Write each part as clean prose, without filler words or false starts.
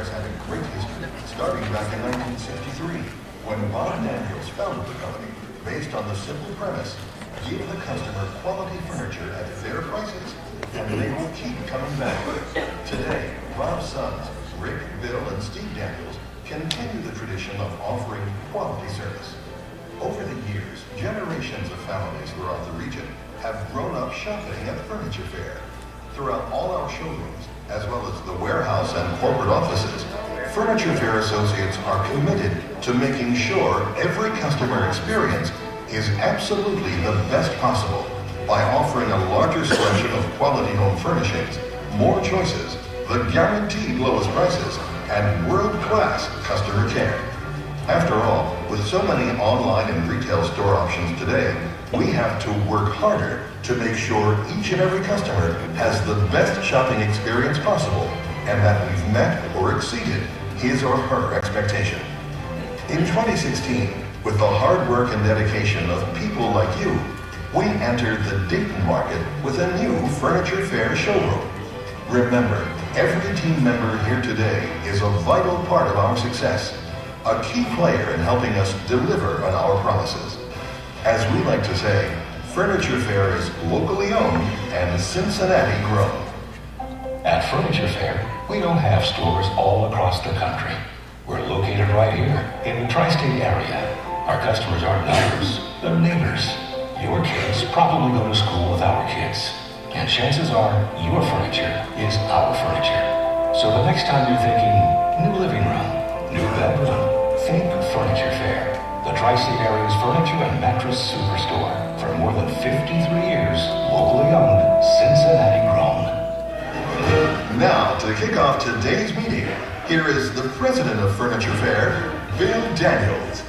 Fairs have a great history, starting back in 1963, when Bob Daniels founded the company based on the simple premise: give the customer quality furniture at fair prices, and they will keep coming back. Today, Bob's sons, Rick, Bill, and Steve Daniels, continue the tradition of offering quality service. Over the years, generations of families throughout the region have grown up shopping at Furniture Fair. Throughout all our showrooms, as well as the warehouse and corporate offices, Furniture Fair associates are committed to making sure every customer experience is absolutely the best possible by offering a larger selection of quality home furnishings, more choices, the guaranteed lowest prices, and world-class customer care. After all, with so many online and retail store options today, we have to work harder to make sure each and every customer has the best shopping experience possible, and that we've met or exceeded his or her expectation. In 2016, with the hard work and dedication of people like you, we entered the Dayton market with a new Furniture Fair showroom. Remember, every team member here today is a vital part of our success, a key player in helping us deliver on our promises. As we like to say, Furniture Fair is locally owned and Cincinnati grown. At Furniture Fair, we don't have stores all across the country. We're located right here in the tri-state area. Our customers aren't numbers, they're neighbors. Your kids probably go to school with our kids, and chances are your furniture is our furniture. So the next time you're thinking new living room, new bedroom, think Furniture Fair, the tri-state area's furniture and mattress superstore. For more than 53 years, locally owned, Cincinnati grown. Now, to kick off today's meeting, here is the president of Furniture Fair, Bill Daniels.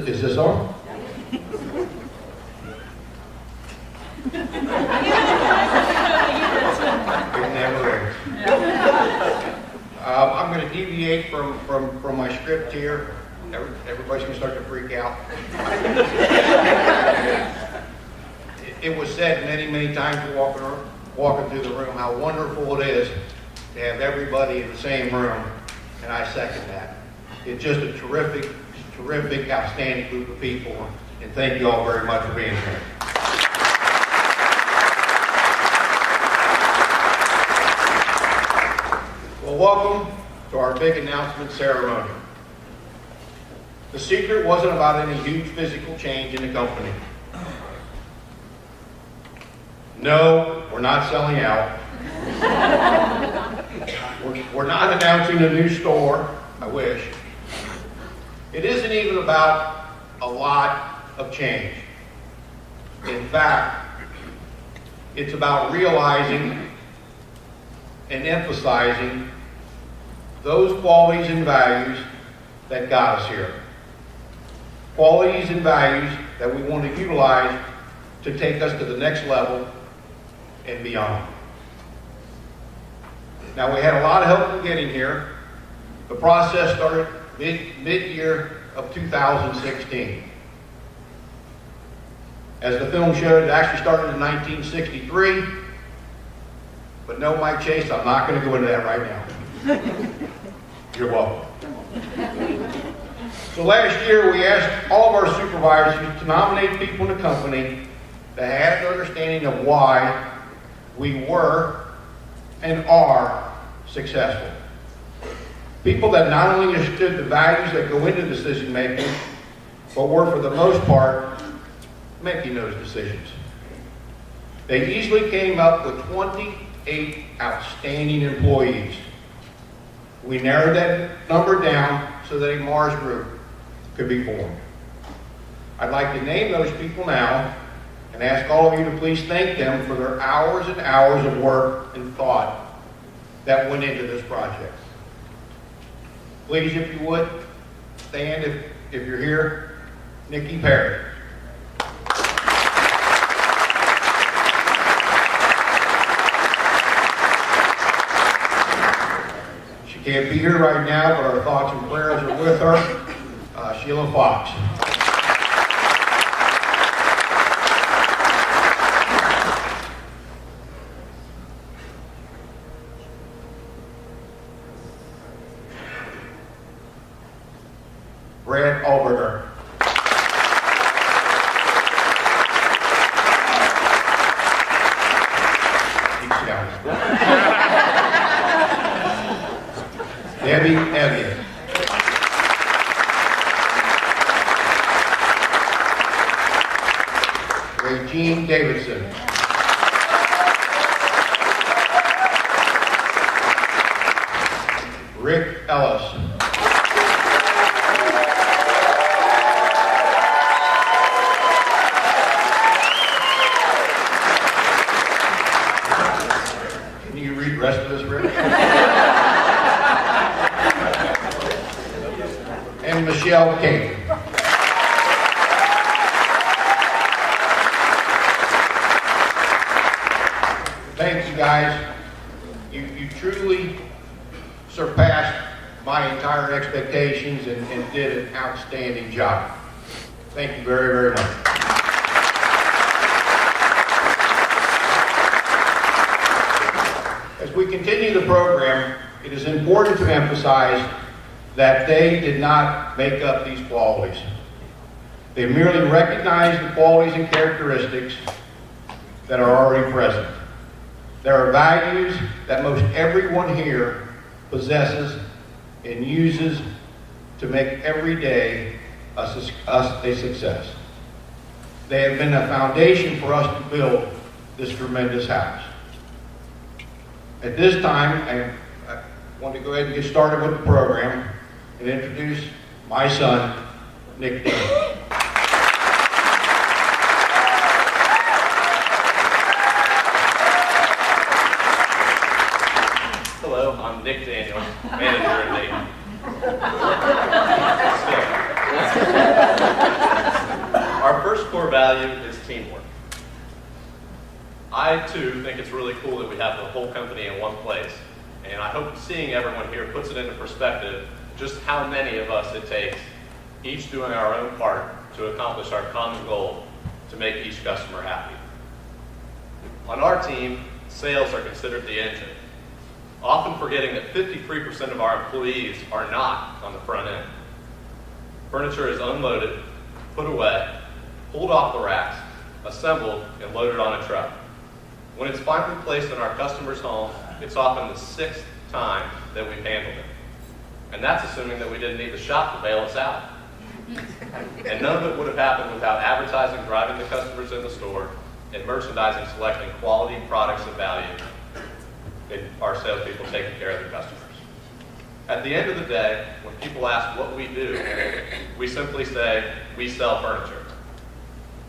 Is this on? It never ends. I'm going to deviate from my script here. Everybody's going to start to freak out. It was said many times walking through the room how wonderful it is to have everybody in the same room, and I second that. It's just a terrific, outstanding group of people, and thank you all very much for being here. Well, welcome to our big announcement ceremony. The secret wasn't about any huge physical change in the company. No, we're not selling out. We're not announcing a new store. I wish. It isn't even about a lot of change. In fact, it's about realizing and emphasizing those qualities and values that got us here. Qualities and values that we want to utilize to take us to the next level and beyond. Now, we had a lot of help in getting here. The process started mid-year of 2016. As the film showed, it actually started in 1963, but no, Mike Chase, I'm not going to go into that right now. You're welcome. So last year, we asked all of our supervisors to nominate people in the company that had an understanding of why we were and are successful. People that not only understood the values that go into decision making, but were, for the most part, making those decisions. They easily came up with 28 outstanding employees. We narrowed that number down so that a Mars group could be formed. I'd like to name those people now and ask all of you to please thank them for their hours and hours of work and thought that went into this project. Please, if you would, stand if you're here. Nikki Perry. She can't be here right now, but our thoughts and prayers are with her. Sheila Fox. Brad Alberger. Keep shouting. Debbie Elliott. Regine Davidson. Rick Ellis. Can you read the rest of this, Rick? And Michelle King. Thank you, guys. You truly surpassed my entire expectations and did an outstanding job. Thank you very, very much. As we continue the program, it is important to emphasize that they did not make up these qualities. They merely recognized the qualities and characteristics that are already present. There are values that most everyone here possesses and uses to make every day a success. They have been a foundation for us to build this tremendous house. At this time, I want to go ahead and get started with the program and introduce my son, Nick Daniels. Hello, I'm Nick Daniels, manager at Dayton. Our first core value is teamwork. I, too, think it's really cool that we have the whole company in one place. And I hope seeing everyone here puts it into perspective just how many of us it takes, each doing our own part to accomplish our common goal to make each customer happy. On our team, sales are considered the engine, often forgetting that 53% of our employees are not on the front end. Furniture is unloaded, put away, pulled off the racks, assembled, and loaded on a truck. When it's finally placed in our customer's home, it's often the 6th time that we've handled it. And that's assuming that we didn't need the shop to bail us out. And none of it would have happened without advertising driving the customers in the store and merchandising selecting quality products of value and our salespeople taking care of the customers. At the end of the day, when people ask what we do, we simply say, we sell furniture.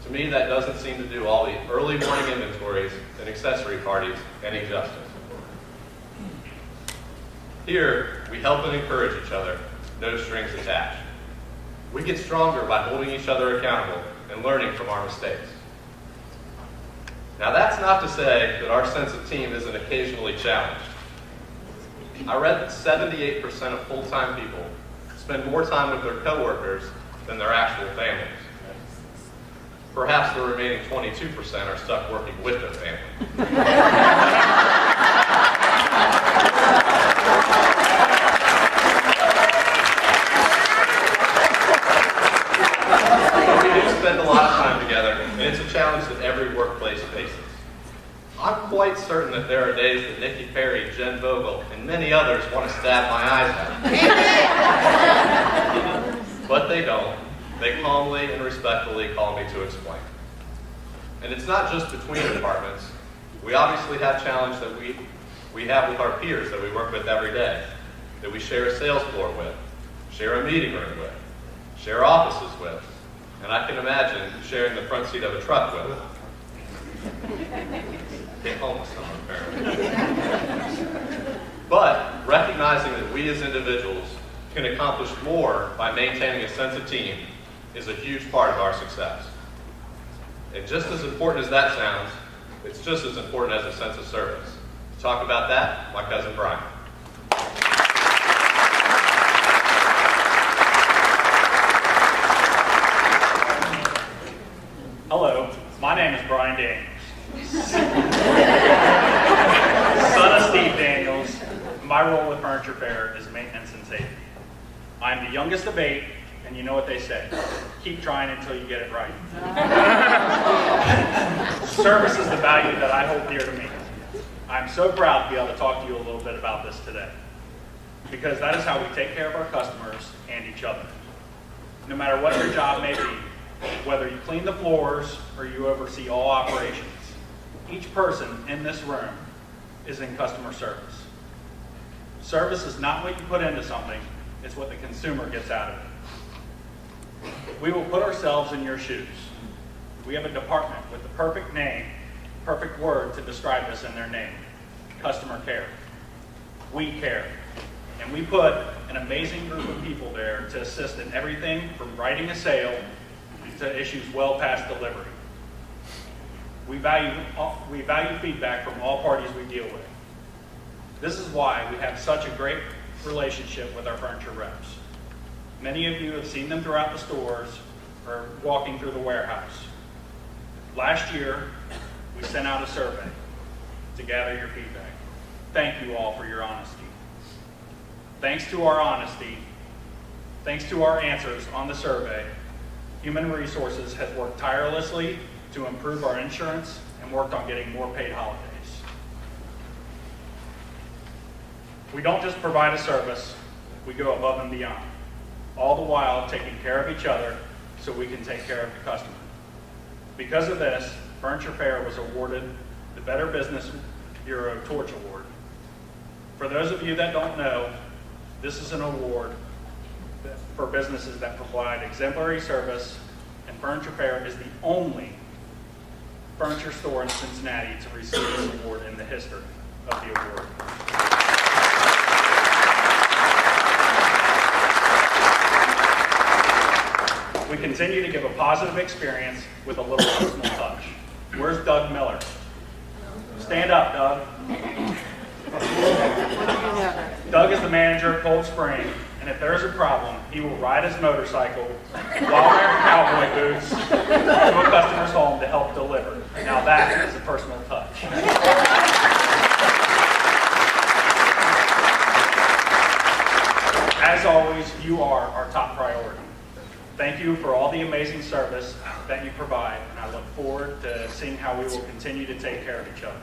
To me, that doesn't seem to do all the early morning inventories and accessory parties any justice. Here, we help and encourage each other, no strings attached. We get stronger by holding each other accountable and learning from our mistakes. Now, that's not to say that our sense of team isn't occasionally challenged. I read that 78% of full-time people spend more time with their coworkers than their actual families. Perhaps the remaining 22% are stuck working with their family. But we do spend a lot of time together, and it's a challenge that every workplace faces. I'm quite certain that there are days that Nikki Perry, Jen Vogel, and many others want to stab my eyes out. But they don't. They calmly and respectfully call me to explain. And it's not just between departments. We obviously have challenges that we have with our peers that we work with every day, that we share a sales floor with, share a meeting room with, share offices with, and I can imagine sharing the front seat of a truck with. Get home with someone, apparently. But recognizing that we as individuals can accomplish more by maintaining a sense of team is a huge part of our success. And just as important as that sounds, it's just as important as a sense of service. To talk about that, my cousin Brian. Hello, my name is Brian Daniels. Son of Steve Daniels. My role at Furniture Fair is maintenance and safety. I am the youngest of 8 And you know what they say, keep trying until you get it right. Service is the value that I hold dear to me. I'm so proud to be able to talk to you a little bit about this today, because that is how we take care of our customers and each other. No matter what your job may be, whether you clean the floors or you oversee all operations, each person in this room is in customer service. Service is not what you put into something, it's what the consumer gets out of it. We will put ourselves in your shoes. We have a department with the perfect name, perfect word to describe us in their name: customer care. We care. And we put an amazing group of people there to assist in everything from writing a sale to issues well past delivery. We value feedback from all parties we deal with. This is why we have such a great relationship with our furniture reps. Many of you have seen them throughout the stores or walking through the warehouse. Last year, we sent out a survey to gather your feedback. Thank you all for your honesty. Thanks to our honesty, thanks to our answers on the survey, Human Resources has worked tirelessly to improve our insurance and worked on getting more paid holidays. We don't just provide a service, we go above and beyond, all the while taking care of each other so we can take care of the customer. Because of this, Furniture Fair was awarded the Better Business Bureau Torch Award. For those of you that don't know, this is an award for businesses that provide exemplary service, and Furniture Fair is the only furniture store in Cincinnati to receive this award in the history of the award. We continue to give a positive experience with a little personal touch. Where's Doug Miller? Stand up, Doug. Doug is the manager at Cold Spring, and if there's a problem, he will ride his motorcycle while wearing cowboy boots to a customer's home to help deliver. Now that is a personal touch. As always, you are our top priority. Thank you for all the amazing service that you provide, and I look forward to seeing how we will continue to take care of each other.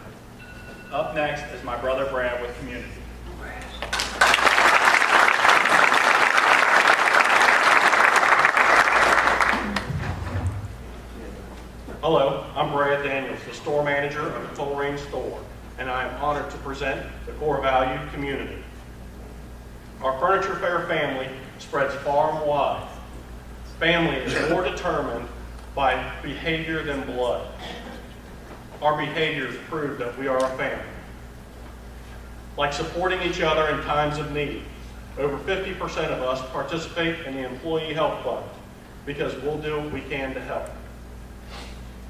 Up next is my brother Brad with Community. Hello, I'm Brad Daniels, the store manager of the Full Range store, and I am honored to present the core value, community. Our Furniture Fair family spreads far and wide. Family is more determined by behavior than blood. Our behaviors prove that we are a family. Like supporting each other in times of need. Over 50% of us participate in the Employee Health Fund because we'll do what we can to help.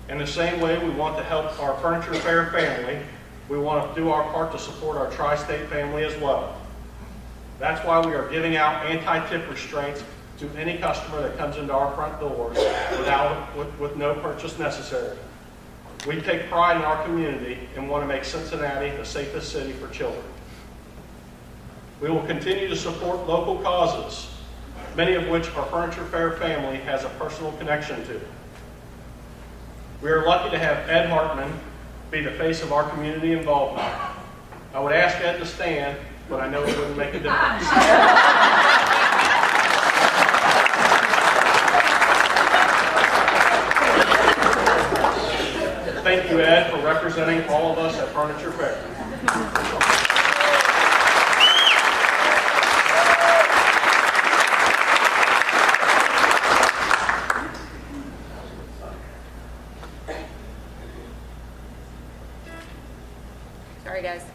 In the same way we want to help our Furniture Fair family, we want to do our part to support our tri-state family as well. That's why we are giving out anti-tip restraints to any customer that comes into our front doors with no purchase necessary. We take pride in our community and want to make Cincinnati the safest city for children. We will continue to support local causes, many of which our Furniture Fair family has a personal connection to. We are lucky to have Ed Hartman be the face of our community involvement. I would ask Ed to stand, but I know it wouldn't make a difference. Thank you, Ed, for representing all of us at Furniture Fair. Sorry, guys.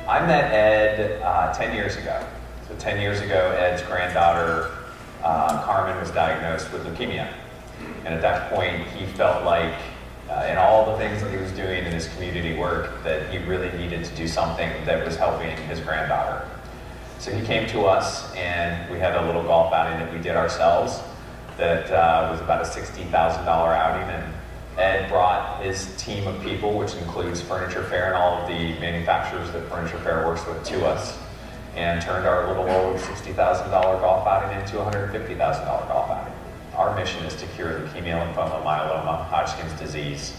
I met Ed 10 years ago. So 10 years ago, Ed's granddaughter, Carmen, was diagnosed with leukemia. And at that point, he felt like in all the things that he was doing in his community work, that he really needed to do something that was helping his granddaughter. So he came to us, and we had a little golf outing that we did ourselves that was about a $60,000 outing. And Ed brought his team of people, which includes Furniture Fair and all of the manufacturers that Furniture Fair works with, to us. and turned our little old $60,000 golf outing into a $150,000 golf outing. Our mission is to cure leukemia, lymphoma, myeloma, Hodgkin's disease,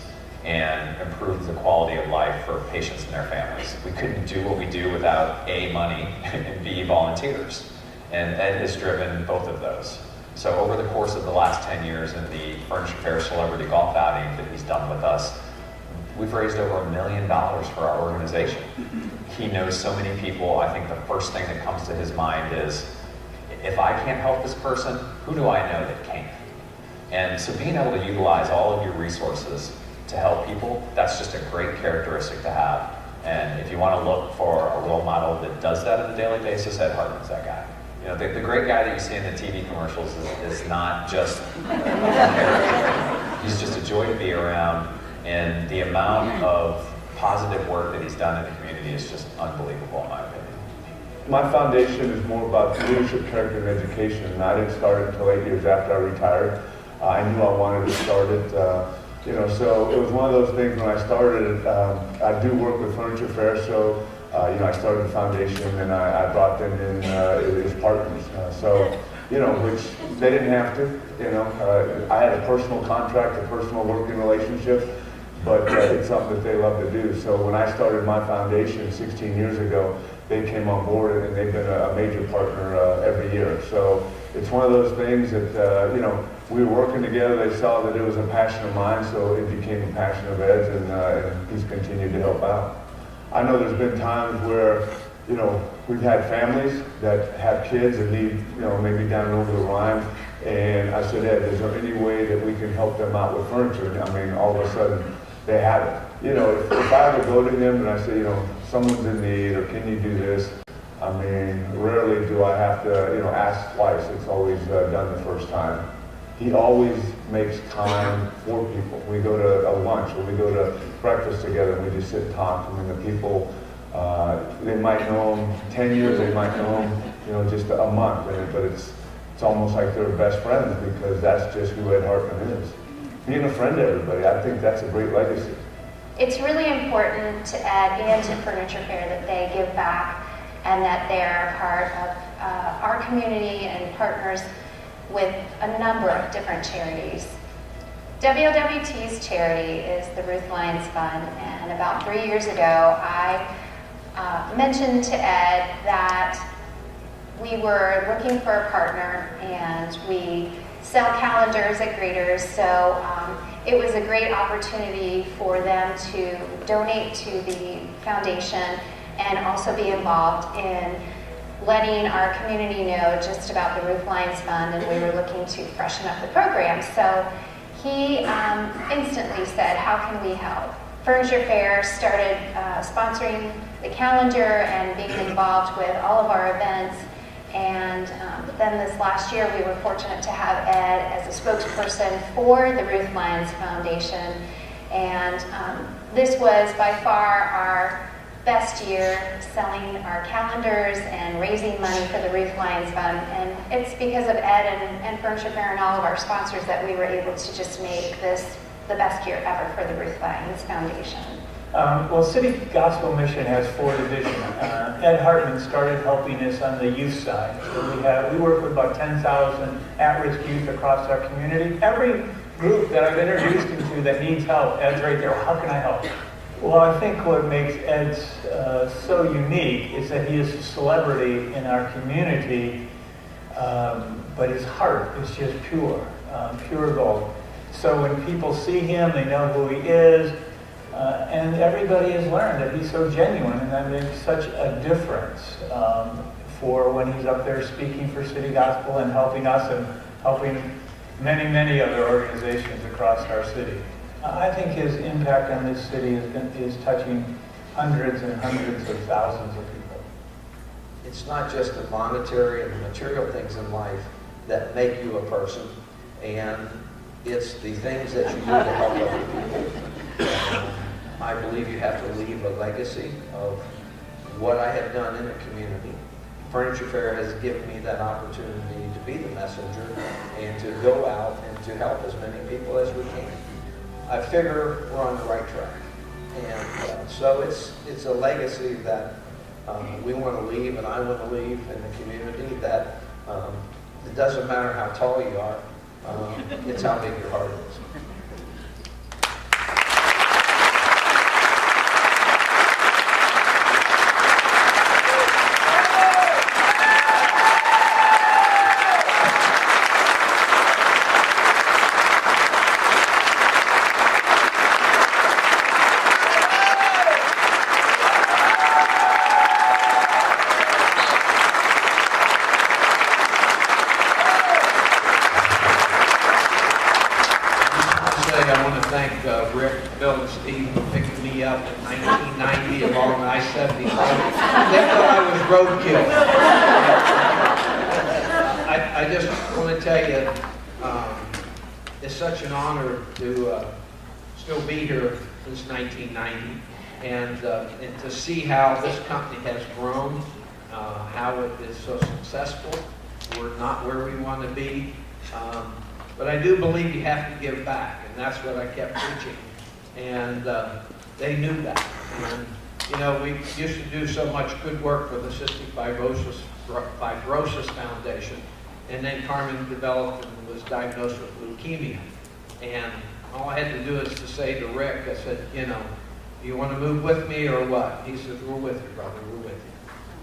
and improve the quality of life for patients and their families. We couldn't do what we do without A, money, and B, volunteers. And Ed has driven both of those. So over the course of the last 10 years in the Furniture Fair Celebrity Golf Outing that he's done with us, we've raised over $1 million for our organization. He knows so many people. I think the first thing that comes to his mind is, if I can't help this person, who do I know that can? And so being able to utilize all of your resources to help people, that's just a great characteristic to have. And if you want to look for a role model that does that on a daily basis, Ed Hartman's that guy. You know, the great guy that you see in the TV commercials is not just a character. He's just a joy to be around, and the amount of positive work that he's done in the community is just unbelievable, in my opinion. My foundation is more about leadership, character, and education, and I didn't start it until 8 years after I retired. I knew I wanted to start it, so it was one of those things when I started. I do work with Furniture Fair, so I started the foundation and I brought them in as partners. Which they didn't have to. I had a personal contract, a personal working relationship, but it's something that they love to do. So when I started my foundation 16 years ago, they came on board and they've been a major partner every year. So it's one of those things that, we were working together. They saw that it was a passion of mine, so it became a passion of Ed's, and he's continued to help out. I know there's been times where, we've had families that have kids and need, maybe down over the Rhine, and I said, Ed, is there any way that we can help them out with furniture? I mean, all of a sudden, they have it. If I ever go to them and I say, someone's in need, or can you do this? I mean, rarely do I have to, ask twice. It's always done the first time. He always makes time for people. We go to a lunch or we go to breakfast together and we just sit and talk. I mean, the people, they might know him 10 years, they might know him, just a month, but it's almost like they're best friends because that's just who Ed Hartman is. Being a friend to everybody, I think that's a great legacy. It's really important to Ed and to Furniture Fair that they give back and that they're part of our community and partners with a number of different charities. WLWT's charity is the Ruth Lyons Fund, and about 3 years ago, I mentioned to Ed that we were looking for a partner, and we sell calendars at Greeters, so it was a great opportunity for them to donate to the foundation and also be involved in letting our community know just about the Ruth Lyons Fund, and we were looking to freshen up the program. So he instantly said, how can we help? Furniture Fair started sponsoring the calendar and being involved with all of our events. And then this last year, we were fortunate to have Ed as a spokesperson for the Ruth Lyons Foundation. And this was by far our best year selling our calendars and raising money for the Ruth Lyons Fund. And it's because of Ed and Furniture Fair and all of our sponsors that we were able to just make this the best year ever for the Ruth Lyons Foundation. City Gospel Mission has 4 divisions. Ed Hartman started helping us on the youth side. So we work with about 10,000 at-risk youth across our community. Every group that I've introduced him to that needs help, Ed's right there. How can I help? Well, I think what makes Ed so unique is that he is a celebrity in our community, but his heart is just pure gold. So when people see him, they know who he is, and everybody has learned that he's so genuine, and that makes such a difference for when he's up there speaking for City Gospel and helping us and helping many, many other organizations across our city. I think his impact on this city is touching hundreds and hundreds of thousands of people. It's not just the monetary and the material things in life that make you a person, and it's the things that you do to help other people. I believe you have to leave a legacy of what I have done in the community. Furniture Fair has given me that opportunity to be the messenger and to go out and to help as many people as we can. I figure we're on the right track. And so it's a legacy that we want to leave and I want to leave in the community, that it doesn't matter how tall you are, it's how big your heart is. I want to thank Rick, Bill, and Steve for picking me up in 1990 along I-75. They thought I was roadkill. I just want to tell you, it's such an honor to still be here since 1990 and to see how this company has grown, how it is so successful. We're not where we want to be. But I do believe you have to give back, and that's what I kept preaching. And they knew that. And, you know, we used to do so much good work for the Cystic Fibrosis Foundation, and then Carmen developed and was diagnosed with leukemia. And all I had to do is to say to Rick, I said, you know, do you want to move with me or what? He said, we're with you, brother, we're with you.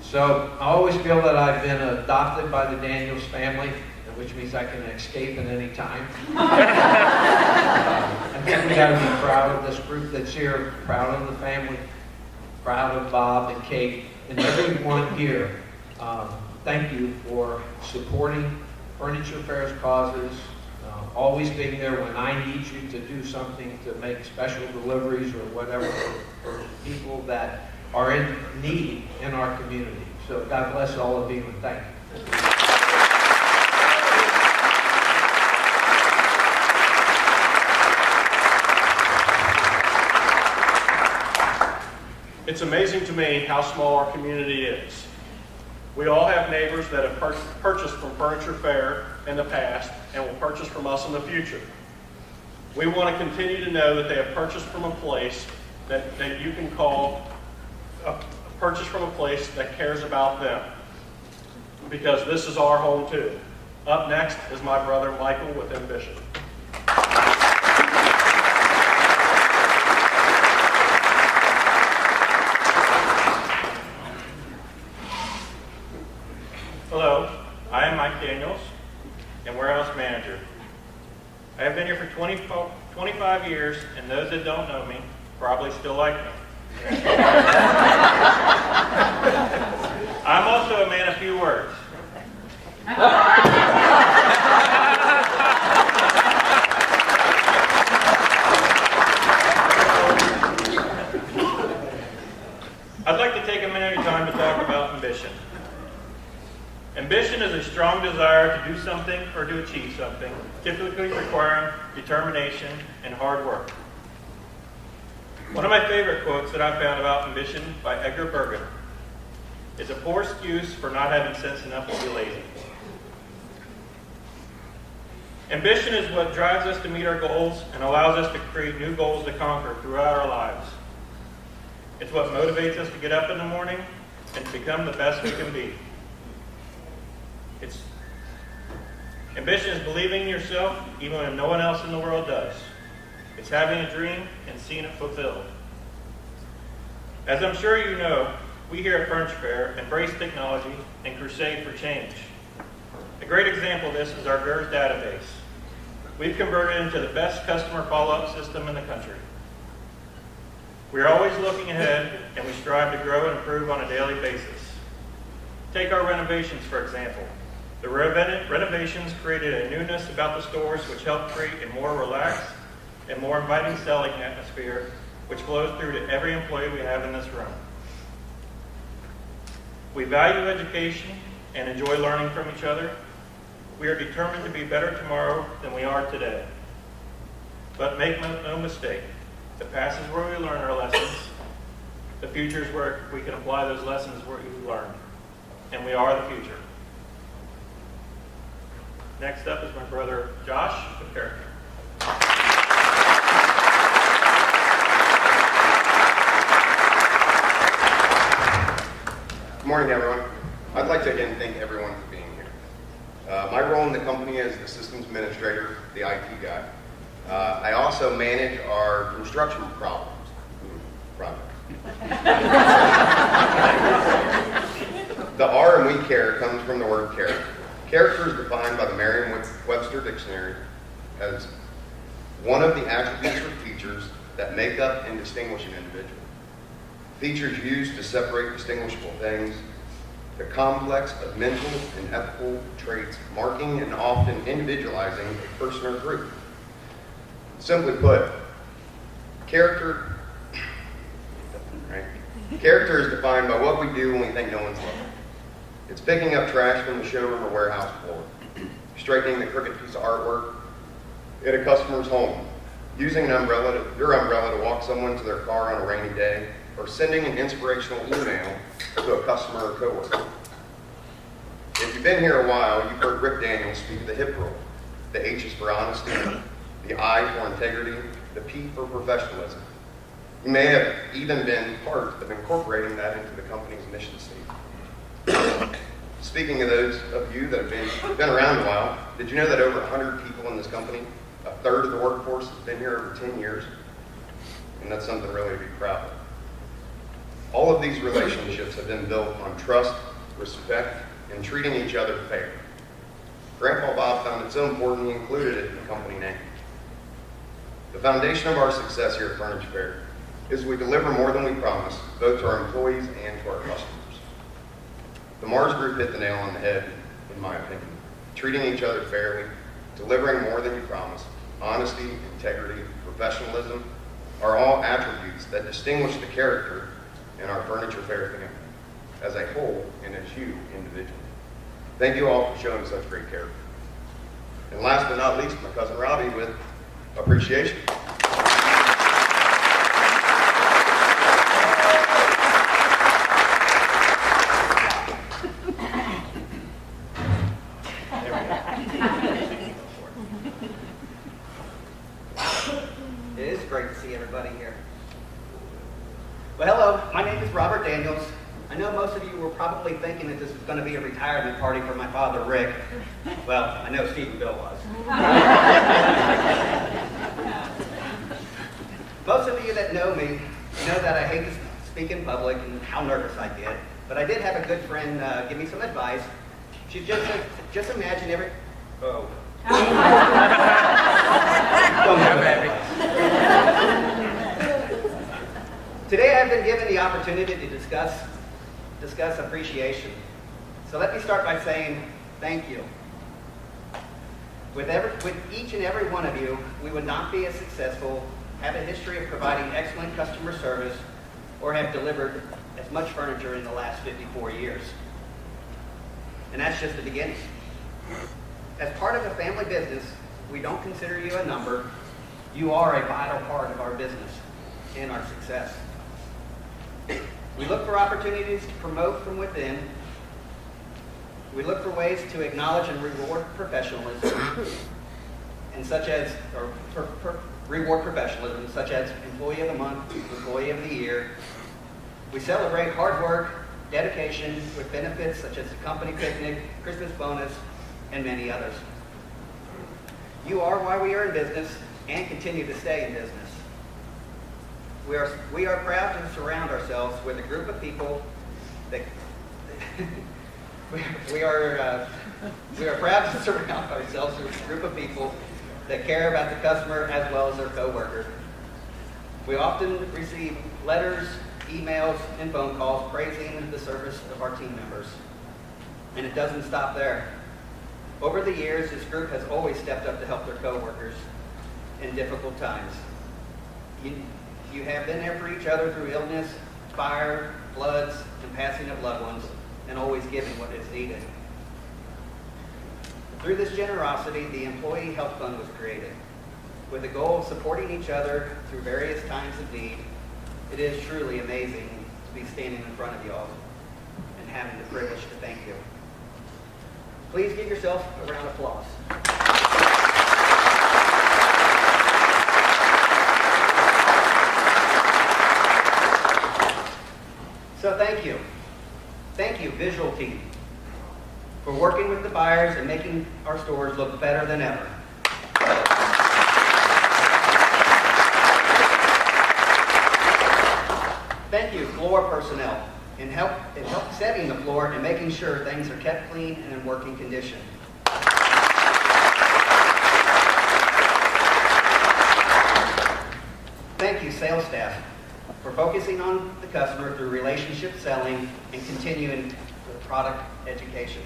So I always feel that I've been adopted by the Daniels family, which means I can escape at any time. I think we got to be proud of this group that's here, proud of the family, proud of Bob and Kate, and everyone here. Thank you for supporting Furniture Fair's causes, always being there when I need you to do something, to make special deliveries or whatever for people that are in need in our community. So God bless all of you, and thank you. It's amazing to me how small our community is. We all have neighbors that have purchased from Furniture Fair in the past and will purchase from us in the future. We want to continue to know that they have purchased from a place that you can call purchase from a place that cares about them. Because this is our home too. Up next is my brother Michael with Ambition. Hello, I am Mike Daniels, and warehouse manager. I have been here for 25 years, and those that don't know me probably still like me. I'm also a man of few words. I'd like to take a minute of your time to talk about ambition. Ambition is a strong desire to do something or to achieve something, typically requiring determination and hard work. One of my favorite quotes that I found about ambition by Edgar Bergen is a poor excuse for not having sense enough to be lazy. Ambition is what drives us to meet our goals and allows us to create new goals to conquer throughout our lives. It's what motivates us to get up in the morning and to become the best we can be. Ambition is believing in yourself even when no one else in the world does. It's having a dream and seeing it fulfilled. As I'm sure you know, we here at Furniture Fair embrace technology and crusade for change. A great example of this is our GERS database. We've converted it into the best customer follow-up system in the country. We are always looking ahead, and we strive to grow and improve on a daily basis. Take our renovations, for example. The renovations created a newness about the stores which helped create a more relaxed and more inviting selling atmosphere which flows through to every employee we have in this room. We value education and enjoy learning from each other. We are determined to be better tomorrow than we are today. But make no mistake, the past is where we learn our lessons. The future is where we can apply those lessons where we learned. And we are the future. Next up is my brother Josh with Character. again thank everyone for being here. My role in the company is the systems administrator, the IT guy. I also manage our construction projects. The R in we care comes from the word character. Character is defined by the Merriam-Webster dictionary as one of the attributes or features that make up and distinguish an individual. Features used to separate distinguishable things, the complex of mental and ethical traits marking and often individualizing a person or group. Simply put, character is defined by what we do when we think no one's looking. It's picking up trash from the showroom or warehouse floor, straightening the crooked piece of artwork at a customer's home, using your umbrella to walk someone to their car on a rainy day, or sending an inspirational email to a customer or coworker. If you've been here a while, you've heard Rick Daniels speak of the HIP rule. The H is for honesty, the I for integrity, the P for professionalism. You may have even been part of incorporating that into the company's mission statement. Speaking of those of you that have been around a while, did you know that over 100 people in this company, a third of the workforce, has been here over 10 years? And that's something really to be proud of. All of these relationships have been built on trust, respect, and treating each other fair. Grandpa Bob found it so important he included it in the company name. The foundation of our success here at Furniture Fair is we deliver more than we promise, both to our employees and to our customers. The Mars Group hit the nail on the head, in my opinion. Treating each other fairly, delivering more than you promise, honesty, integrity, professionalism are all attributes that distinguish the character in our Furniture Fair family as a whole and as you individually. Thank you all for showing such great character. And last but not least, my cousin Robbie with appreciation. It is great to see everybody here. Well, hello, my name is Robert Daniels. I know most of you were probably thinking that this was going to be a retirement party for my father, Rick. Well, I know Steve and Bill was. Most of you that know me know that I hate to speak in public and how nervous I get. But I did have a good friend give me some advice. She just imagine every... Oh. Don't have that advice. Today I've been given the opportunity to discuss appreciation. So let me start by saying thank you. With each and every one of you, we would not be as successful, have a history of providing excellent customer service, or have delivered as much furniture in the last 54 years. And that's just the beginning. As part of a family business, we don't consider you a number. You are a vital part of our business and our success. We look for opportunities to promote from within. We look for ways to acknowledge and reward professionalism, and reward professionalism, such as Employee of the Month, Employee of the Year. We celebrate hard work, dedication with benefits such as the company picnic, Christmas bonus, and many others. You are why we are in business and continue to stay in business. We are proud to surround ourselves with a group of people that we are proud to surround ourselves with a group of people that care about the customer as well as their coworkers. We often receive letters, emails, and phone calls praising the service of our team members. And it doesn't stop there. Over the years, this group has always stepped up to help their coworkers in difficult times. You have been there for each other through illness, fire, floods, and passing of loved ones, and always giving what is needed. Through this generosity, the Employee Health Fund was created. With the goal of supporting each other through various times of need, it is truly amazing to be standing in front of you all and having the privilege to thank you. Please give yourself a round of applause. So thank you. Thank you, visual team. for working with the buyers and making our stores look better than ever. Thank you, floor personnel, in help setting the floor and making sure things are kept clean and in working condition. Thank you, sales staff, for focusing on the customer through relationship selling and continuing the product education.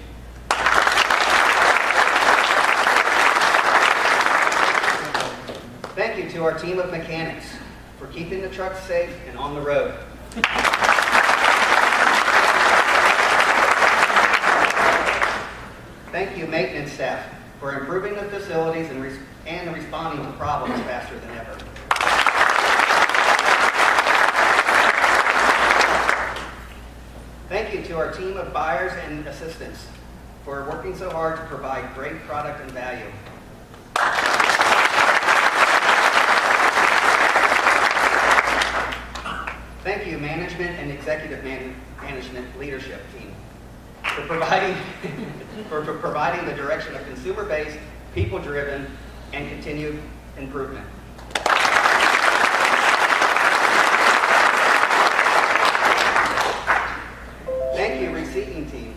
Thank you to our team of mechanics for keeping the trucks safe and on the road. Thank you, maintenance staff, for improving the facilities and responding to problems faster than ever. Thank you to our team of buyers and assistants for working so hard to provide great product and value. Thank you, management and executive management leadership team, for providing the direction of consumer-based, people-driven, and continued improvement. Thank you, receiving team,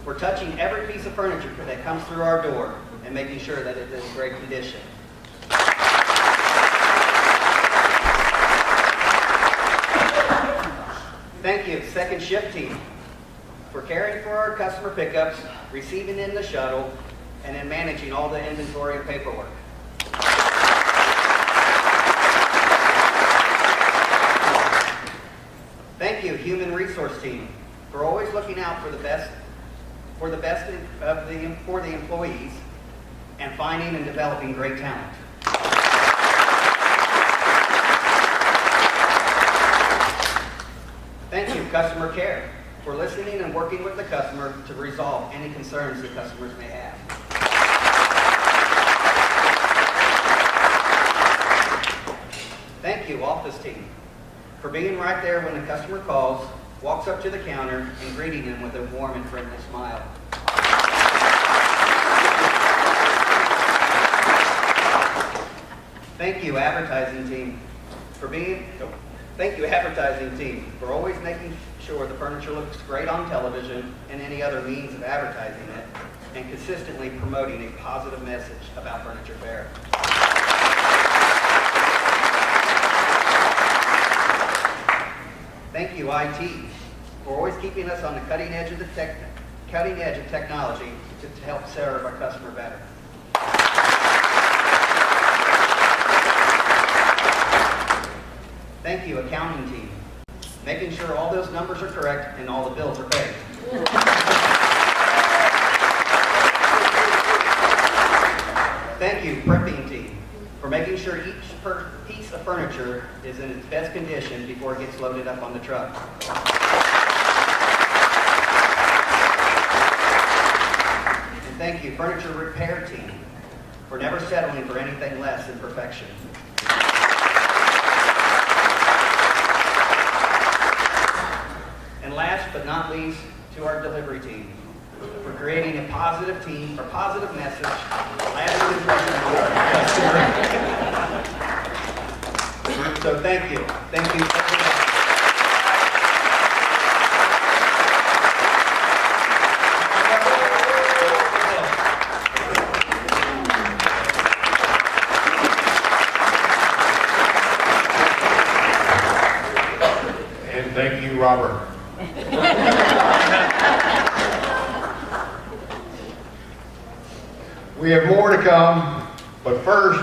for touching every piece of furniture that comes through our door and making sure that it is in great condition. Thank you, second shift team, for caring for our customer pickups, receiving in the shuttle, and in managing all the inventory and paperwork. Thank you, human resource team, for always looking out for the best for the employees and finding and developing great talent. Thank you, customer care, for listening and working with the customer to resolve any concerns the customers may have. Thank you, office team, for being right there when the customer calls, walks up to the counter, and greeting them with a warm and friendly smile. Thank you, advertising team, for always making sure the furniture looks great on television and any other means of advertising it, and consistently promoting a positive message about Furniture Fair. Thank you, IT, for always keeping us on the cutting edge of technology to help serve our customer better. Thank you, accounting team, making sure all those numbers are correct and all the bills are paid. Thank you, prepping team, for making sure each piece of furniture is in its best condition before it gets loaded up on the truck. And thank you, furniture repair team, for never settling for anything less than perfection. And last but not least, to our delivery team, for creating a positive team, or positive message, lasting impression of our customer. So thank you. Thank you. And thank you, Robert. We have more to come, but first,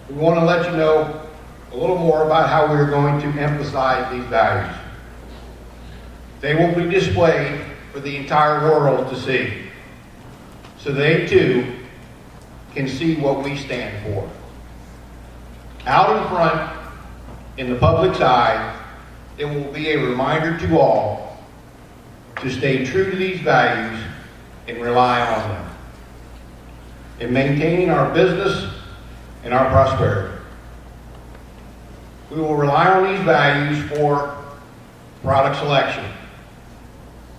we want to let you know a little more about how we're going to emphasize these values. They will be displayed for the entire world to see, so they too can see what we stand for. Out in front, in the public's eye, it will be a reminder to all to stay true to these values and rely on them in maintaining our business and our prosperity. We will rely on these values for product selection,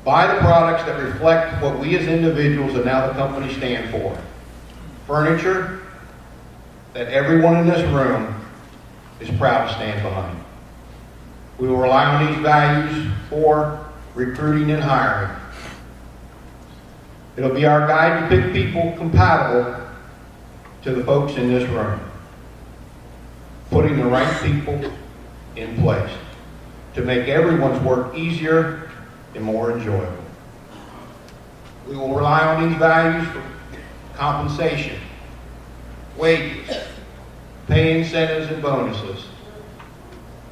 Buy the products that reflect what we as individuals and now the company stand for. Furniture that everyone in this room is proud to stand behind. We will rely on these values for recruiting and hiring. It'll be our guide to pick people compatible to the folks in this room. Putting the right people in place to make everyone's work easier and more enjoyable. We will rely on these values for compensation, wages, pay incentives and bonuses.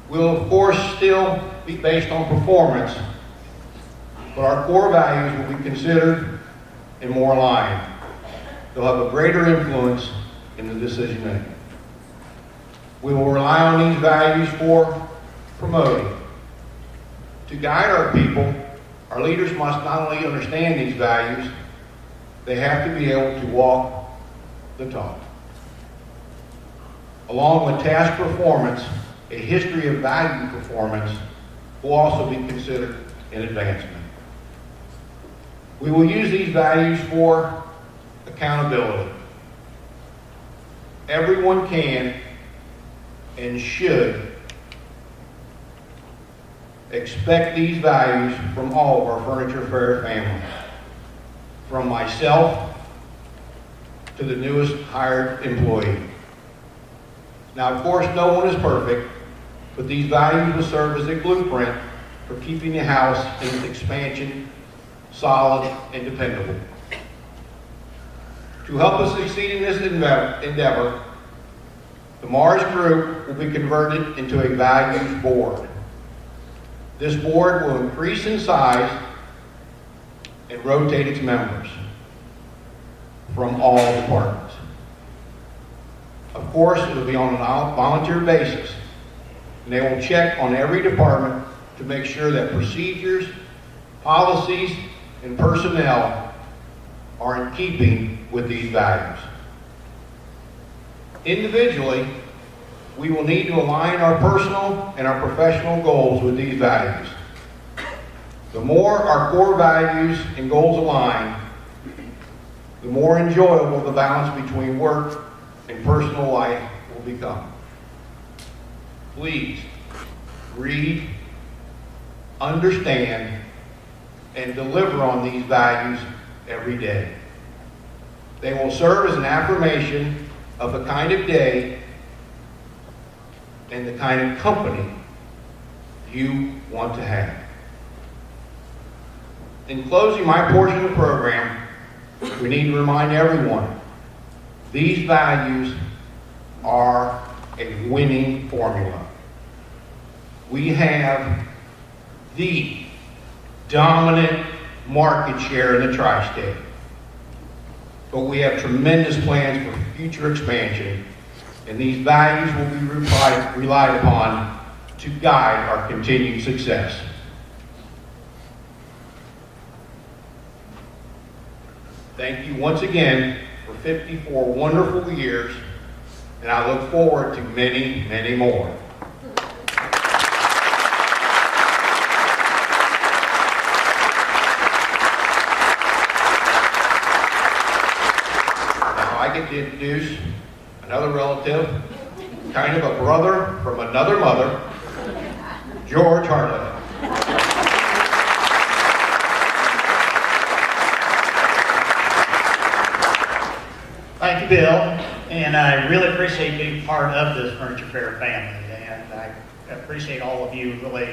Will of course still be based on performance, but our core values will be considered and more aligned. They'll have a greater influence in the decision making. We will rely on these values for promoting. To guide our people, our leaders must not only understand these values, they have to be able to walk the talk. Along with task performance, a history of value performance will also be considered in advancement. We will use these values for accountability. Everyone can and should expect these values from all of our Furniture Fair family, from myself to the newest hired employee. Now, of course, no one is perfect, but these values will serve as a blueprint for keeping the house and its expansion solid and dependable. To help us succeed in this endeavor, the Mars Group will be converted into a values board. This board will increase in size and rotate its members from all departments. Of course, it will be on a volunteer basis, and they will check on every department to make sure that procedures, policies, and personnel are in keeping with these values. Individually, we will need to align our personal and our professional goals with these values. The more our core values and goals align, the more enjoyable the balance between work and personal life will become. Please read, understand, and deliver on these values every day. They will serve as an affirmation of the kind of day and the kind of company you want to have. In closing my portion of the program, we need to remind everyone, these values are a winning formula. We have the dominant market share in the tri-state, but we have tremendous plans for future expansion, and these values will be relied upon to guide our continued success. Thank you once again for 54 wonderful years, and I look forward to many, many more. I get to introduce another relative, kind of a brother from another mother, George Hartley. Thank you, Bill, and I really appreciate being part of this Furniture Fair family, and I appreciate all of you really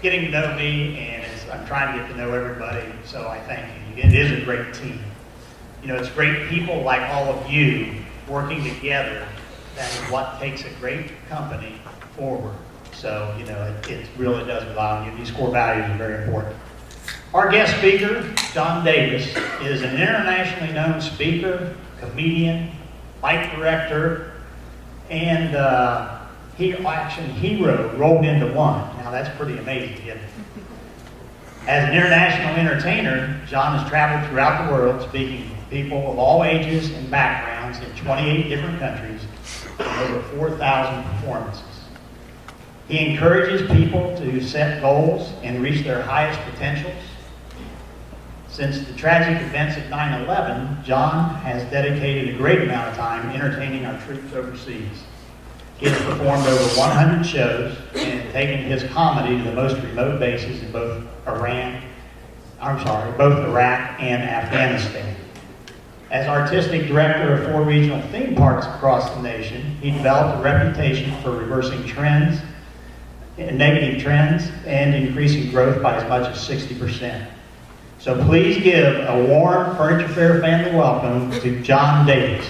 getting to know me, and I'm trying to get to know everybody, so I thank you. It is a great team. You know, it's great people like all of you working together that is what takes a great company forward. So, you know, it really does rely on you. These core values are very important. Our guest speaker, John Davis, is an internationally known speaker, comedian, fight director, and action hero rolled into one. Now that's pretty amazing, isn't it? As an international entertainer, John has traveled throughout the world speaking to people of all ages and backgrounds in 28 different countries and over 4,000 performances. He encourages people to set goals and reach their highest potentials. Since the tragic events of 9/11, John has dedicated a great amount of time entertaining our troops overseas. He has performed over 100 shows and taken his comedy to the most remote bases in both Iraq and Afghanistan. As artistic director of 4 regional theme parks across the nation, he developed a reputation for reversing trends, negative trends, and increasing growth by as much as 60%. So please give a warm Furniture Fair family welcome to John Davis.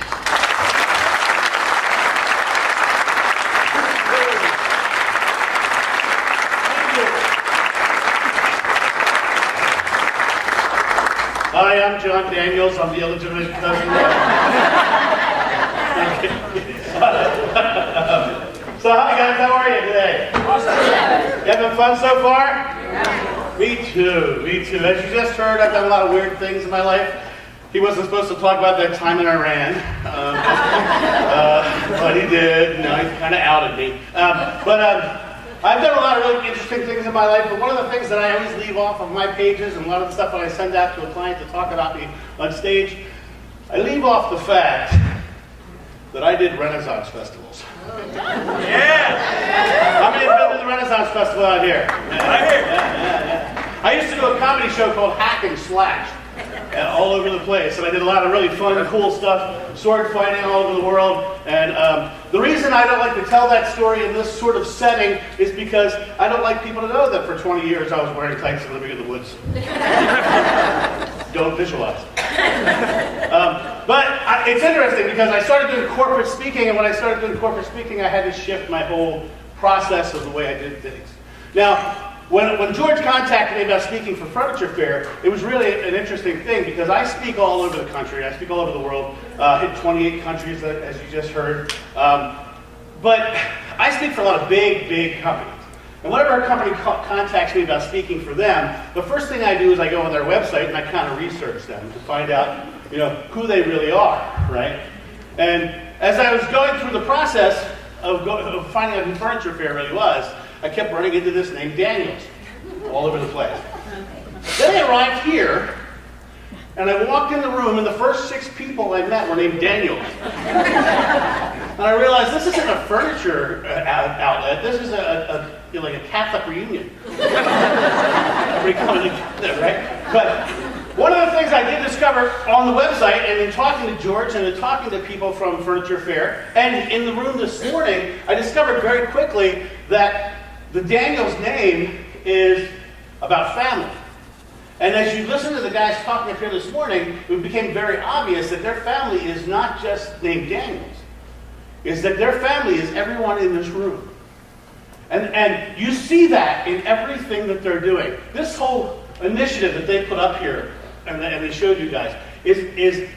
Hi, I'm John Daniels. I'm the illegitimate cousin. So hi guys, how are you today? Awesome. You having fun so far? Yeah. Me too. As you just heard, I've done a lot of weird things in my life. He wasn't supposed to talk about that time in Iran, but he did. No, he kind of outed me. I've done a lot of really interesting things in my life, but one of the things that I always leave off of my pages and a lot of the stuff that I send out to a client to talk about me on stage, I leave off the fact that I did Renaissance festivals. Yeah! How many have been to the Renaissance Festival out here? Yeah. I used to do a comedy show called Hack and Slash. All over the place, and I did a lot of really fun, cool stuff, sword fighting all over the world. And the reason I don't like to tell that story in this sort of setting is because I don't like people to know that for 20 years I was wearing tights and living in the woods. Don't visualize. It's interesting because I started doing corporate speaking, and when I started doing corporate speaking, I had to shift my whole process of the way I did things. Now, when George contacted me about speaking for Furniture Fair, it was really an interesting thing because I speak all over the country. I speak all over the world, hit 28 countries, as you just heard. But I speak for a lot of big companies. And whenever a company contacts me about speaking for them, the first thing I do is I go on their website and I kind of research them to find out, who they really are, right? And as I was going through the process of finding out who Furniture Fair really was, I kept running into this name Daniels all over the place. Then I arrived here, and I walked in the room, and the first 6 people I met were named Daniels. And I realized this isn't a furniture outlet. This is like a Catholic reunion. Everybody coming together, right? But one of the things I did discover on the website, and in talking to George and in talking to people from Furniture Fair, and in the room this morning, I discovered very quickly that the Daniels name is about family. And as you listen to the guys talking up here this morning, it became very obvious that their family is not just named Daniels. It's that their family is everyone in this room. And you see that in everything that they're doing. This whole initiative that they put up here, and they showed you guys, is